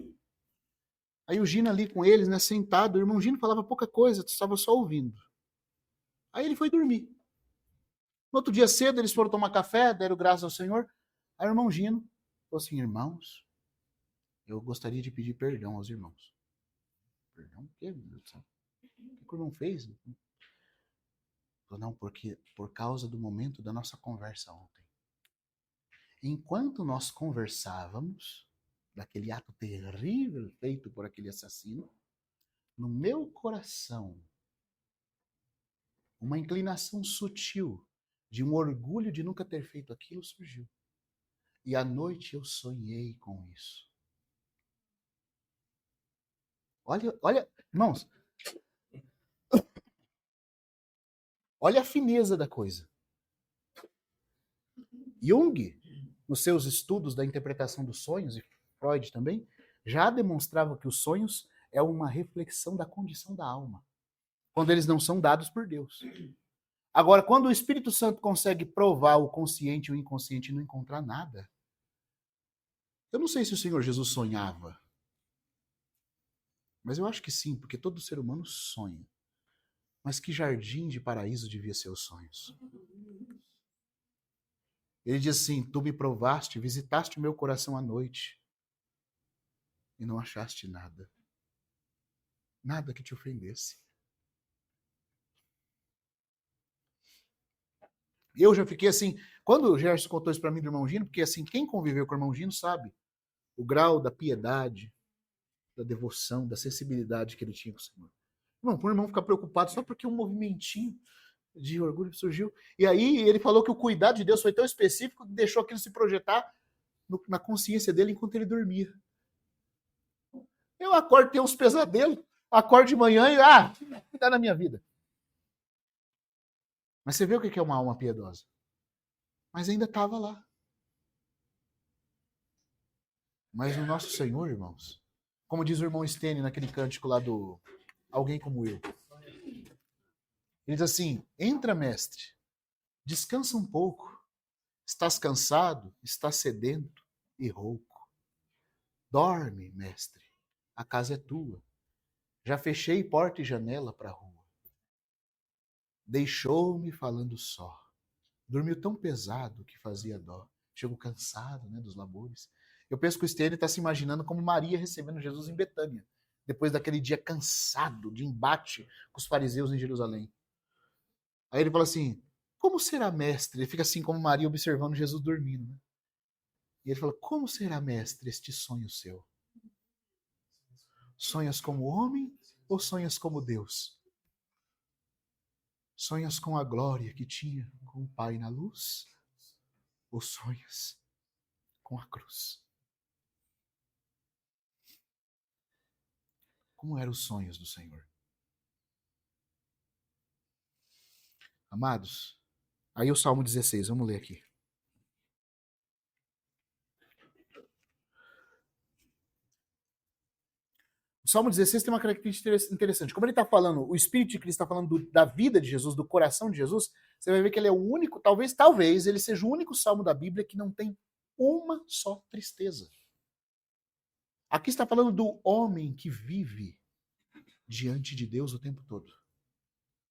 Aí o Gino ali com eles, né, sentado, o irmão Gino falava pouca coisa, estava só ouvindo. Aí ele foi dormir. No outro dia cedo, eles foram tomar café, deram graças ao Senhor. Aí o irmão Gino falou assim: irmãos, eu gostaria de pedir perdão aos irmãos. Perdão? O que, meu Deus do céu? O que o irmão fez? Não, porque por causa do momento da nossa conversa ontem. Enquanto nós conversávamos, daquele ato terrível feito por aquele assassino, no meu coração, uma inclinação sutil de um orgulho de nunca ter feito aquilo surgiu. E à noite eu sonhei com isso. Olha, irmãos, olha a fineza da coisa. Jung, nos seus estudos da interpretação dos sonhos, e Freud também, já demonstrava que os sonhos é uma reflexão da condição da alma, quando eles não são dados por Deus. Agora, quando o Espírito Santo consegue provar o consciente e o inconsciente e não encontrar nada, eu não sei se o Senhor Jesus sonhava, mas eu acho que sim, porque todo ser humano sonha. Mas que jardim de paraíso devia ser os sonhos? Ele diz assim: tu me provaste, visitaste o meu coração à noite e não achaste nada. Nada que te ofendesse. Eu já fiquei assim, quando o Gerson contou isso para mim do irmão Gino, porque assim, quem conviveu com o irmão Gino sabe o grau da piedade, da devoção, da sensibilidade que ele tinha com o Senhor. Não, para o irmão ficar preocupado só porque um movimentinho de orgulho surgiu. E aí ele falou que o cuidado de Deus foi tão específico que deixou aquilo se projetar na consciência dele enquanto ele dormia. Eu acordo, tenho uns pesadelos, acordo de manhã e dá na minha vida. Mas você vê o que é uma alma piedosa. Mas ainda estava lá. Mas o nosso Senhor, irmãos, como diz o irmão Stene naquele cântico lá do Alguém Como Eu, ele diz assim: entra, mestre, descansa um pouco. Estás cansado, estás sedento e rouco. Dorme, mestre, a casa é tua. Já fechei porta e janela para a rua. Deixou-me falando só. Dormiu tão pesado que fazia dó. Chegou cansado, né, dos labores. Eu penso que o Stênio está se imaginando como Maria recebendo Jesus em Betânia, depois daquele dia cansado de embate com os fariseus em Jerusalém. Aí ele fala assim: como será, mestre? Ele fica assim como Maria observando Jesus dormindo. Né? E ele fala: como será, mestre, este sonho seu? Sonhas como homem ou sonhas como Deus? Sonhas com a glória que tinha com o Pai na luz? Ou sonhas com a cruz? Como eram os sonhos do Senhor? Amados, aí o Salmo 16, vamos ler aqui. O Salmo 16 tem uma característica interessante. Como ele está falando, o Espírito de Cristo está falando da vida de Jesus, do coração de Jesus, você vai ver que ele é o único, talvez ele seja o único salmo da Bíblia que não tem uma só tristeza. Aqui está falando do homem que vive diante de Deus o tempo todo.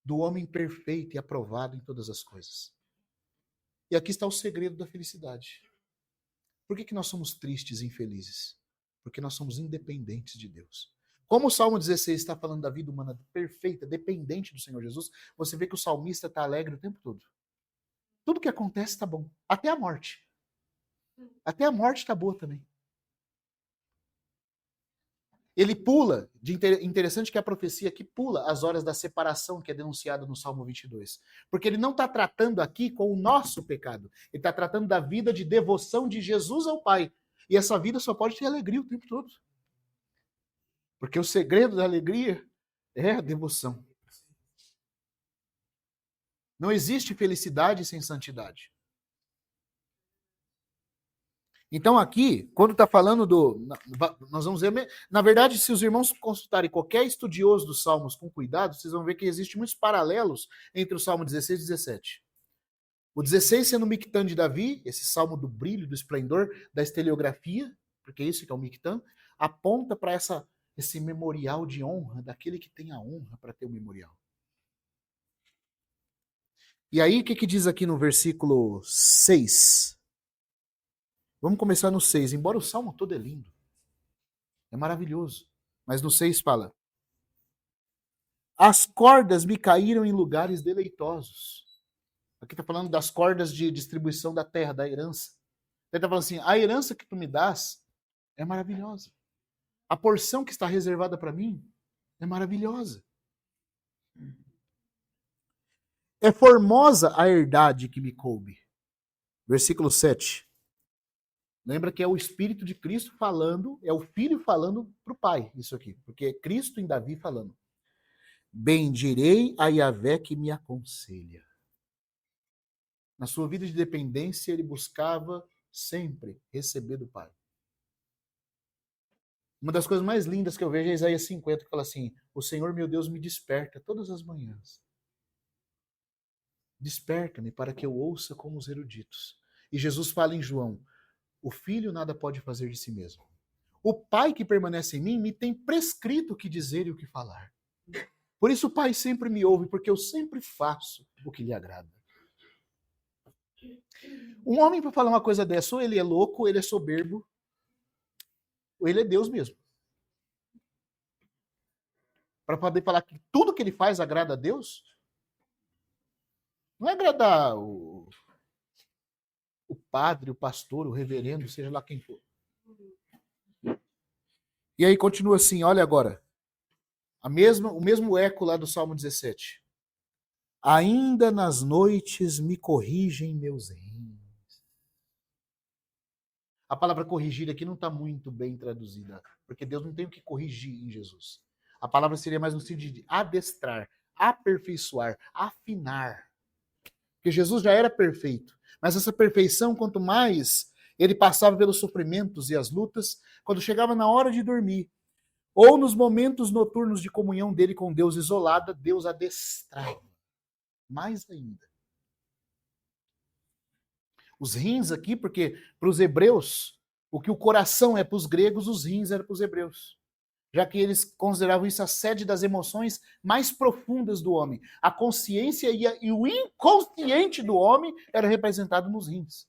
Do homem perfeito e aprovado em todas as coisas. E aqui está o segredo da felicidade. Por que nós somos tristes e infelizes? Porque nós somos independentes de Deus. Como o Salmo 16 está falando da vida humana perfeita, dependente do Senhor Jesus, você vê que o salmista está alegre o tempo todo. Tudo que acontece está bom. Até a morte. Até a morte está boa também. Ele pula, interessante que a profecia aqui pula as horas da separação que é denunciada no Salmo 22. Porque ele não está tratando aqui com o nosso pecado. Ele está tratando da vida de devoção de Jesus ao Pai. E essa vida só pode ter alegria o tempo todo. Porque o segredo da alegria é a devoção. Não existe felicidade sem santidade. Então aqui, quando está falando nós vamos ver, na verdade, se os irmãos consultarem qualquer estudioso dos Salmos com cuidado, vocês vão ver que existem muitos paralelos entre o Salmo 16 e 17. O 16 sendo o Mictã de Davi, esse salmo do brilho, do esplendor, da esteliografia, porque é isso que é o Mictã, aponta para esse memorial de honra, daquele que tem a honra para ter o memorial. E aí, o que diz aqui no versículo 6? Vamos começar no 6. Embora o salmo todo é lindo, é maravilhoso, mas no 6 fala: as cordas me caíram em lugares deleitosos. Aqui está falando das cordas de distribuição da terra, da herança. Ele está falando assim: a herança que tu me das é maravilhosa. A porção que está reservada para mim é maravilhosa. É formosa a herdade que me coube. Versículo 7. Lembra que é o Espírito de Cristo falando, é o Filho falando para o Pai, isso aqui. Porque é Cristo em Davi falando. Bendirei a Yahvé que me aconselha. Na sua vida de dependência, ele buscava sempre receber do Pai. Uma das coisas mais lindas que eu vejo é Isaías 50, que fala assim: o Senhor meu Deus me desperta todas as manhãs. Desperta-me para que eu ouça como os eruditos. E Jesus fala em João: o filho nada pode fazer de si mesmo. O Pai que permanece em mim me tem prescrito o que dizer e o que falar. Por isso o Pai sempre me ouve, porque eu sempre faço o que lhe agrada. Um homem para falar uma coisa dessa, ou ele é louco, ou ele é soberbo, ou ele é Deus mesmo. Para poder falar que tudo que ele faz agrada a Deus, não é agradar o padre, o pastor, o reverendo, seja lá quem for. E aí continua assim, olha agora. O mesmo eco lá do Salmo 17. Ainda nas noites me corrigem meus rins. A palavra corrigir aqui não está muito bem traduzida, porque Deus não tem o que corrigir em Jesus. A palavra seria mais no sentido de adestrar, aperfeiçoar, afinar. Porque Jesus já era perfeito, mas essa perfeição, quanto mais ele passava pelos sofrimentos e as lutas, quando chegava na hora de dormir, ou nos momentos noturnos de comunhão dele com Deus isolada, Deus adestrava. Mais ainda. Os rins aqui, porque para os hebreus, o que o coração é para os gregos, os rins eram para os hebreus. Já que eles consideravam isso a sede das emoções mais profundas do homem. A consciência e o inconsciente do homem era representado nos rins.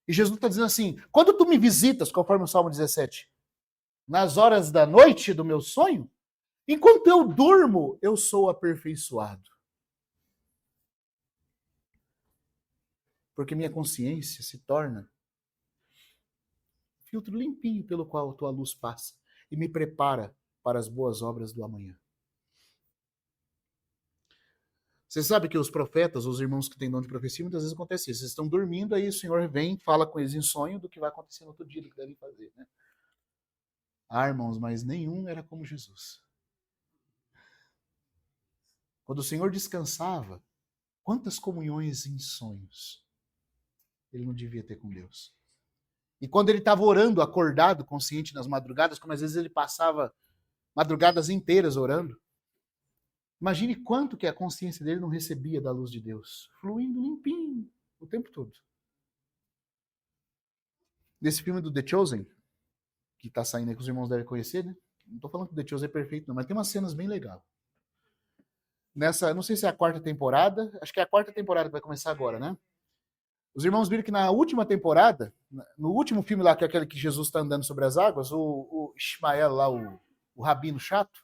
E Jesus está dizendo assim, quando tu me visitas, conforme o Salmo 17, nas horas da noite do meu sonho, enquanto eu durmo, eu sou aperfeiçoado. Porque minha consciência se torna filtro limpinho pelo qual a tua luz passa e me prepara para as boas obras do amanhã. Você sabe que os profetas, os irmãos que têm dom de profecia, muitas vezes acontece isso. Eles estão dormindo, aí o Senhor vem, fala com eles em sonho do que vai acontecer no outro dia, do que devem fazer, né? Ah, irmãos, mas nenhum era como Jesus. Quando o Senhor descansava, quantas comunhões em sonhos ele não devia ter com Deus. E quando ele estava orando, acordado, consciente nas madrugadas, como às vezes ele passava madrugadas inteiras orando, imagine quanto que a consciência dele não recebia da luz de Deus, fluindo limpinho o tempo todo. Nesse filme do The Chosen, que está saindo aí, que os irmãos devem conhecer, né? Não estou falando que o The Chosen é perfeito, não, mas tem umas cenas bem legais. Nessa, não sei se é a 4ª temporada, acho que é a 4ª temporada que vai começar agora, né? Os irmãos viram que na última temporada, no último filme lá, que é aquele que Jesus está andando sobre as águas, o Ismael lá, o rabino chato,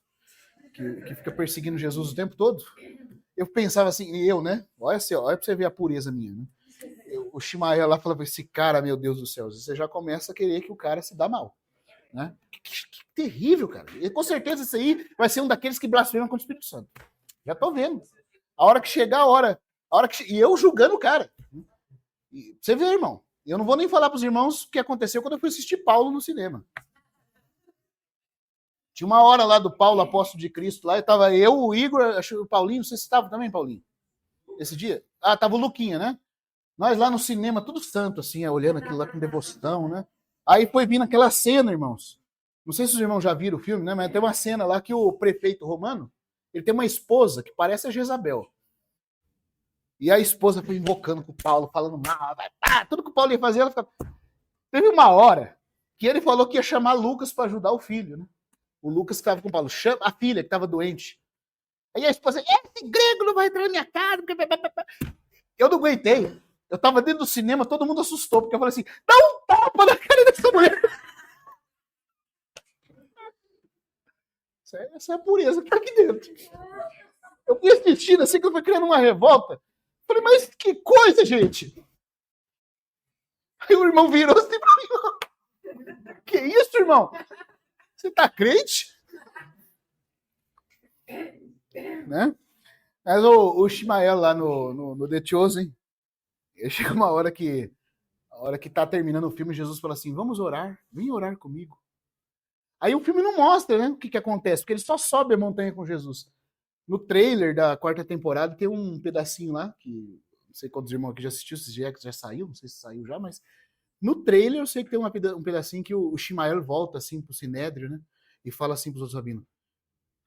que fica perseguindo Jesus o tempo todo, eu pensava assim, né? Olha pra você ver a pureza minha, né? O Ismael lá falava, esse cara, meu Deus do céu, você já começa a querer que o cara se dá mal, né? Que terrível, cara. E com certeza isso aí vai ser um daqueles que blasfemam contra o Espírito Santo. Já tô vendo. A hora que chegar a hora que... E eu julgando o cara. E você vê, irmão, eu não vou nem falar para os irmãos o que aconteceu quando eu fui assistir Paulo no cinema. Tinha uma hora lá do Paulo, apóstolo de Cristo, lá, e tava eu, o Igor, acho que o Paulinho, não sei se estava também, Paulinho, esse dia. Ah, tava o Luquinha, né? Nós lá no cinema, tudo santo, assim, olhando aquilo lá com devoção, né? Aí foi vindo aquela cena, irmãos. Não sei se os irmãos já viram o filme, né? Mas tem uma cena lá que o prefeito romano, ele tem uma esposa que parece a Jezabel. E a esposa foi invocando com o Paulo, falando mal, tudo que o Paulo ia fazer, ela ficava... Teve uma hora que ele falou que ia chamar Lucas para ajudar o filho, né? O Lucas que estava com o Paulo, chama a filha que estava doente. Aí a esposa, esse grego não vai entrar na minha casa. Eu não aguentei. Eu estava dentro do cinema, todo mundo assustou, porque eu falei assim, dá um tapa na cara dessa mulher. Essa é a pureza que está aqui dentro. Eu fui assistindo assim, que eu fui criando uma revolta. Falei, mas que coisa, gente! Aí o irmão virou assim pra mim. Que isso, irmão? Você tá crente? Né? Mas o Ismael lá no The Chosen, chega uma hora que tá terminando o filme, Jesus fala assim, vamos orar, vem orar comigo. Aí o filme não mostra, né, o que acontece, porque ele só sobe a montanha com Jesus. No trailer da 4ª temporada tem um pedacinho lá, que não sei quantos irmãos aqui já assistiu, se já saiu, não sei se saiu já, mas No trailer eu sei que tem um pedacinho que o Shimael volta assim pro Sinédrio, né? E fala assim pros outros rabinos: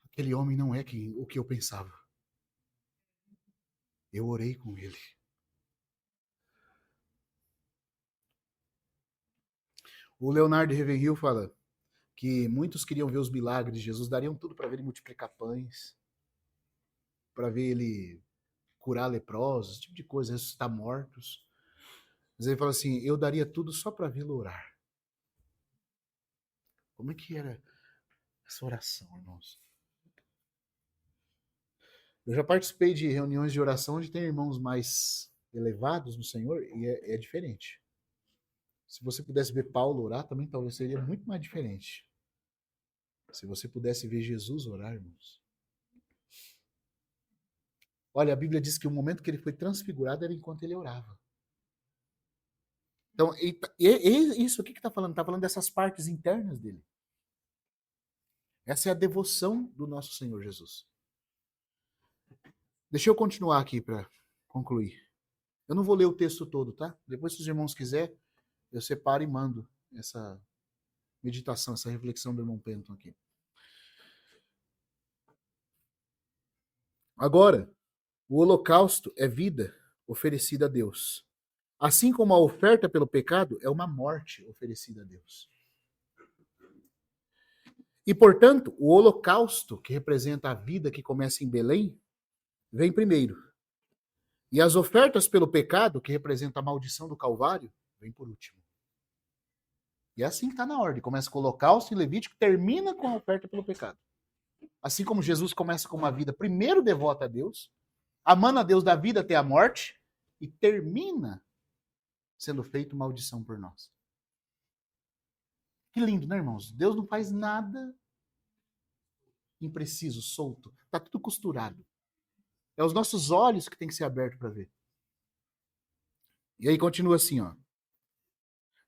aquele homem não é o que eu pensava. Eu orei com ele. O Leonardo Ravenhill fala que muitos queriam ver os milagres de Jesus, dariam tudo para ver ele multiplicar pães, para ver ele curar leprosos, esse tipo de coisa, ressuscitar mortos. Mas ele fala assim: eu daria tudo só para vê-lo orar. Como é que era essa oração, irmãos? Eu já participei de reuniões de oração onde tem irmãos mais elevados no Senhor e é diferente. Se você pudesse ver Paulo orar, também talvez seria muito mais diferente. Se você pudesse ver Jesus orar, irmãos. Olha, a Bíblia diz que o momento que ele foi transfigurado era enquanto ele orava. Então, isso aqui que está falando? Está falando dessas partes internas dele. Essa é a devoção do nosso Senhor Jesus. Deixa eu continuar aqui para concluir. Eu não vou ler o texto todo, tá? Depois, se os irmãos quiserem, eu separo e mando essa meditação, essa reflexão do irmão Penton aqui. Agora, o holocausto é vida oferecida a Deus. Assim como a oferta pelo pecado é uma morte oferecida a Deus. E, portanto, o holocausto, que representa a vida que começa em Belém, vem primeiro. E as ofertas pelo pecado, que representa a maldição do Calvário, vem por último. E é assim que está na ordem. Começa com o holocausto em Levítico, termina com a oferta pelo pecado. Assim como Jesus começa com uma vida primeiro devota a Deus, amando a Deus da vida até a morte, e termina sendo feito maldição por nós. Que lindo, né, irmãos? Deus não faz nada impreciso, solto. Está tudo costurado. É os nossos olhos que tem que ser abertos para ver. E aí continua assim, ó.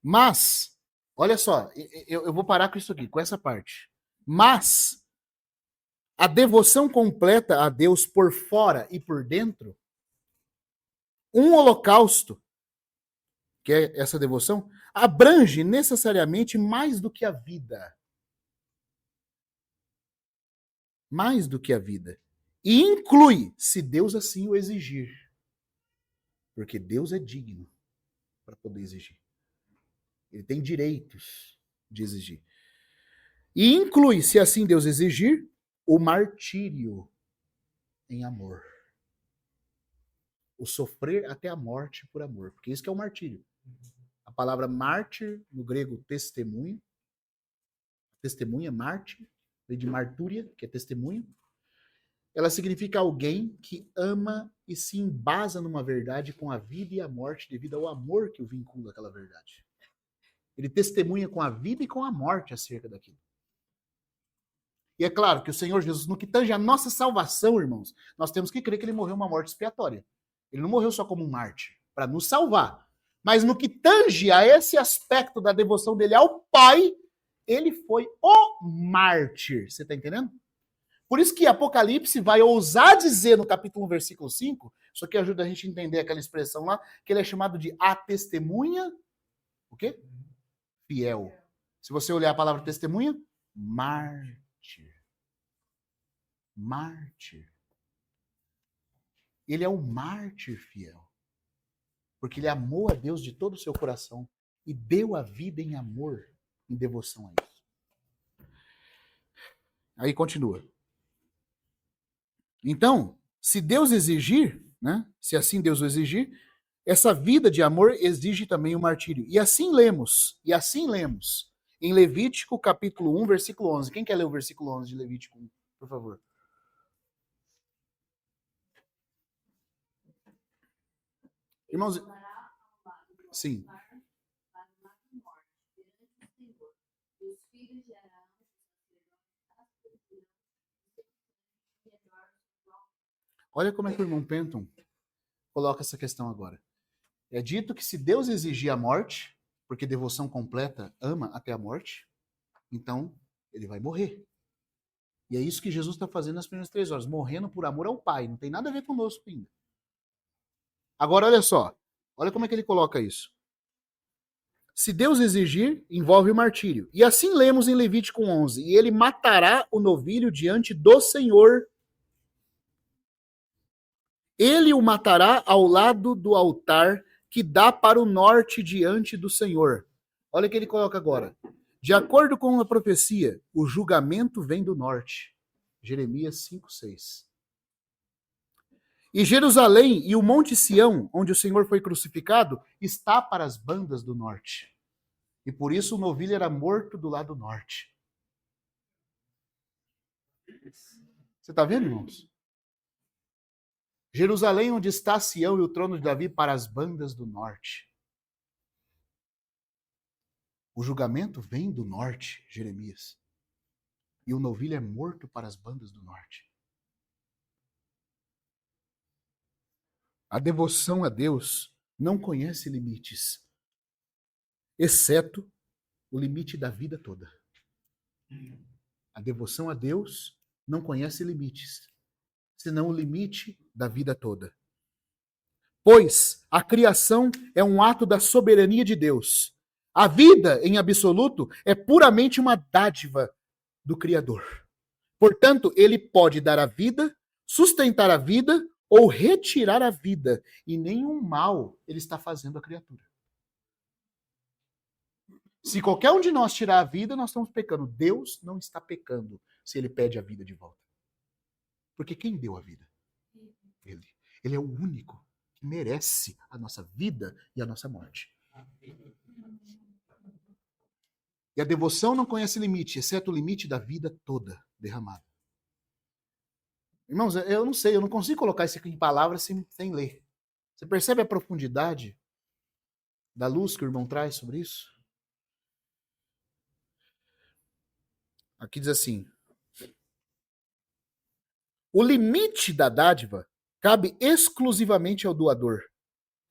Mas, olha só, eu vou parar com isso aqui, com essa parte. Mas a devoção completa a Deus por fora e por dentro, um holocausto, que é essa devoção, abrange necessariamente mais do que a vida. Mais do que a vida. E inclui, se Deus assim o exigir. Porque Deus é digno para poder exigir. Ele tem direitos de exigir. E inclui, se assim Deus exigir, o martírio em amor. O sofrer até a morte por amor. Porque isso que é o martírio. A palavra mártir, no grego testemunho. Testemunha, mártir, vem de martúria, que é testemunho. Ela significa alguém que ama e se embasa numa verdade com a vida e a morte devido ao amor que o vincula àquela verdade. Ele testemunha com a vida e com a morte acerca daquilo. E é claro que o Senhor Jesus, no que tange a nossa salvação, irmãos, nós temos que crer que ele morreu uma morte expiatória. Ele não morreu só como um mártir, para nos salvar. Mas no que tange a esse aspecto da devoção dele ao Pai, ele foi o mártir. Você está entendendo? Por isso que Apocalipse vai ousar dizer no capítulo 1, versículo 5, isso aqui ajuda a gente a entender aquela expressão lá, que ele é chamado de a testemunha, o quê? Fiel. Se você olhar a palavra testemunha, mártir. Mártir. Ele é um mártir fiel. Porque ele amou a Deus de todo o seu coração e deu a vida em amor, em devoção a isso. Aí continua. Então, se Deus exigir, né, se assim Deus o exigir, essa vida de amor exige também o martírio. E assim lemos em Levítico capítulo 1, versículo 11. Quem quer ler o versículo 11 de Levítico 1, por favor? Irmãos, sim. Olha como é que o irmão Penton coloca essa questão agora. É dito que se Deus exigir a morte, porque devoção completa ama até a morte, então ele vai morrer. E é isso que Jesus está fazendo nas primeiras 3 horas, morrendo por amor ao Pai. Não tem nada a ver conosco ainda. Agora, olha só. Olha como é que ele coloca isso. se Deus exigir, envolve o martírio. E assim lemos em Levítico 11, e ele matará o novilho diante do Senhor. Ele o matará ao lado do altar que dá para o norte diante do Senhor. Olha o que ele coloca agora. De acordo com a profecia, o julgamento vem do norte. Jeremias 5:6. E Jerusalém e o Monte Sião, onde o Senhor foi crucificado, está para as bandas do norte. E por isso o novilho era morto do lado norte. Você está vendo, irmãos? Jerusalém, onde está Sião e o trono de Davi, para as bandas do norte. O julgamento vem do norte, Jeremias. E o novilho é morto para as bandas do norte. A devoção a Deus não conhece limites, exceto o limite da vida toda. A devoção a Deus não conhece limites, senão o limite da vida toda. Pois a criação é um ato da soberania de Deus. A vida, em absoluto, é puramente uma dádiva do Criador. Portanto, ele pode dar a vida, sustentar a vida ou retirar a vida. E nenhum mal ele está fazendo à criatura. Se qualquer um de nós tirar a vida, nós estamos pecando. Deus não está pecando se ele pede a vida de volta. Porque quem deu a vida? Ele. Ele é o único que merece a nossa vida e a nossa morte. E a devoção não conhece limite, exceto o limite da vida toda derramada. Irmãos, eu não sei, eu não consigo colocar isso aqui em palavras sem ler. Você percebe a profundidade da luz que o irmão traz sobre isso? Aqui diz assim: o limite da dádiva cabe exclusivamente ao doador.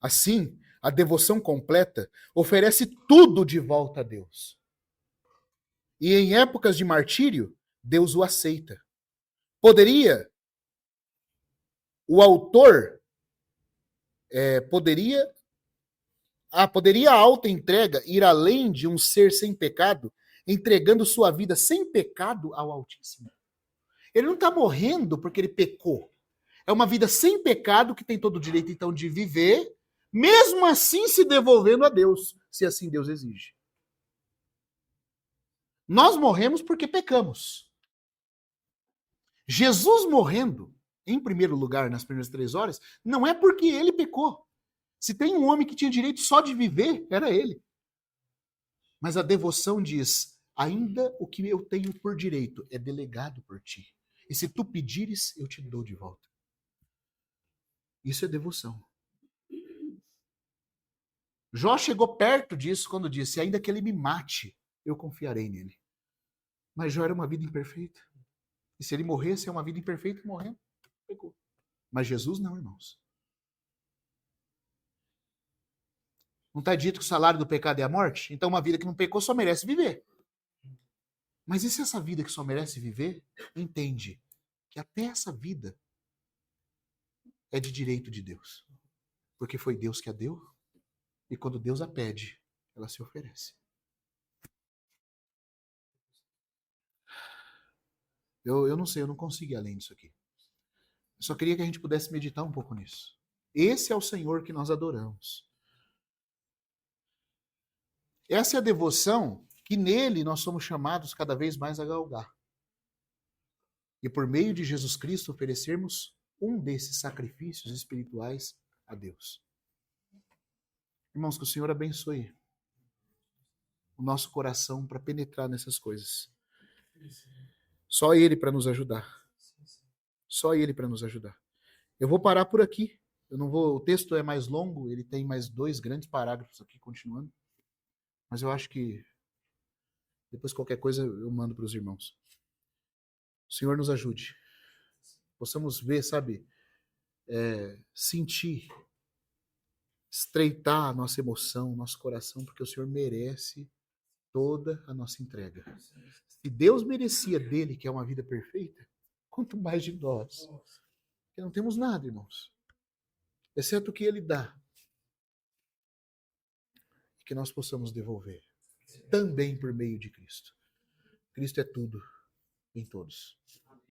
Assim, a devoção completa oferece tudo de volta a Deus. E em épocas de martírio, Deus o aceita. Poderia o autor poderia a autoentrega ir além de um ser sem pecado, entregando sua vida sem pecado ao Altíssimo? Ele não está morrendo porque ele pecou. É uma vida sem pecado que tem todo o direito, então, de viver, mesmo assim se devolvendo a Deus, se assim Deus exige. Nós morremos porque pecamos. Jesus morrendo, em primeiro lugar, nas primeiras 3 horas, não é porque ele pecou. Se tem um homem que tinha direito só de viver, era ele. Mas a devoção diz: ainda o que eu tenho por direito é delegado por ti. E se tu pedires, eu te dou de volta. Isso é devoção. Jó chegou perto disso quando disse: ainda que ele me mate, eu confiarei nele. Mas Jó era uma vida imperfeita. E se ele morresse, é uma vida imperfeita, morrendo, pecou. Mas Jesus não, irmãos. Não está dito que o salário do pecado é a morte? Então uma vida que não pecou só merece viver. Mas e se essa vida que só merece viver entende que até essa vida é de direito de Deus? Porque foi Deus que a deu, e quando Deus a pede, ela se oferece. Eu não sei, eu não consigo ir além disso aqui. Eu só queria que a gente pudesse meditar um pouco nisso. Esse é o Senhor que nós adoramos. Essa é a devoção que nele nós somos chamados cada vez mais a galgar. E por meio de Jesus Cristo oferecermos um desses sacrifícios espirituais a Deus. Irmãos, que o Senhor abençoe o nosso coração para penetrar nessas coisas. Só Ele para nos ajudar. Só Ele para nos ajudar. Eu vou parar por aqui. Eu não vou. O texto é mais longo, ele tem mais 2 grandes parágrafos aqui continuando. Mas eu acho que depois qualquer coisa eu mando para os irmãos. O Senhor nos ajude. Possamos ver, sabe, sentir, estreitar a nossa emoção, nosso coração, porque o Senhor merece toda a nossa entrega. Se Deus merecia dele, que é uma vida perfeita, quanto mais de nós. Porque não temos nada, irmãos. Exceto o que ele dá. que nós possamos devolver, também por meio de Cristo. Cristo é tudo em todos.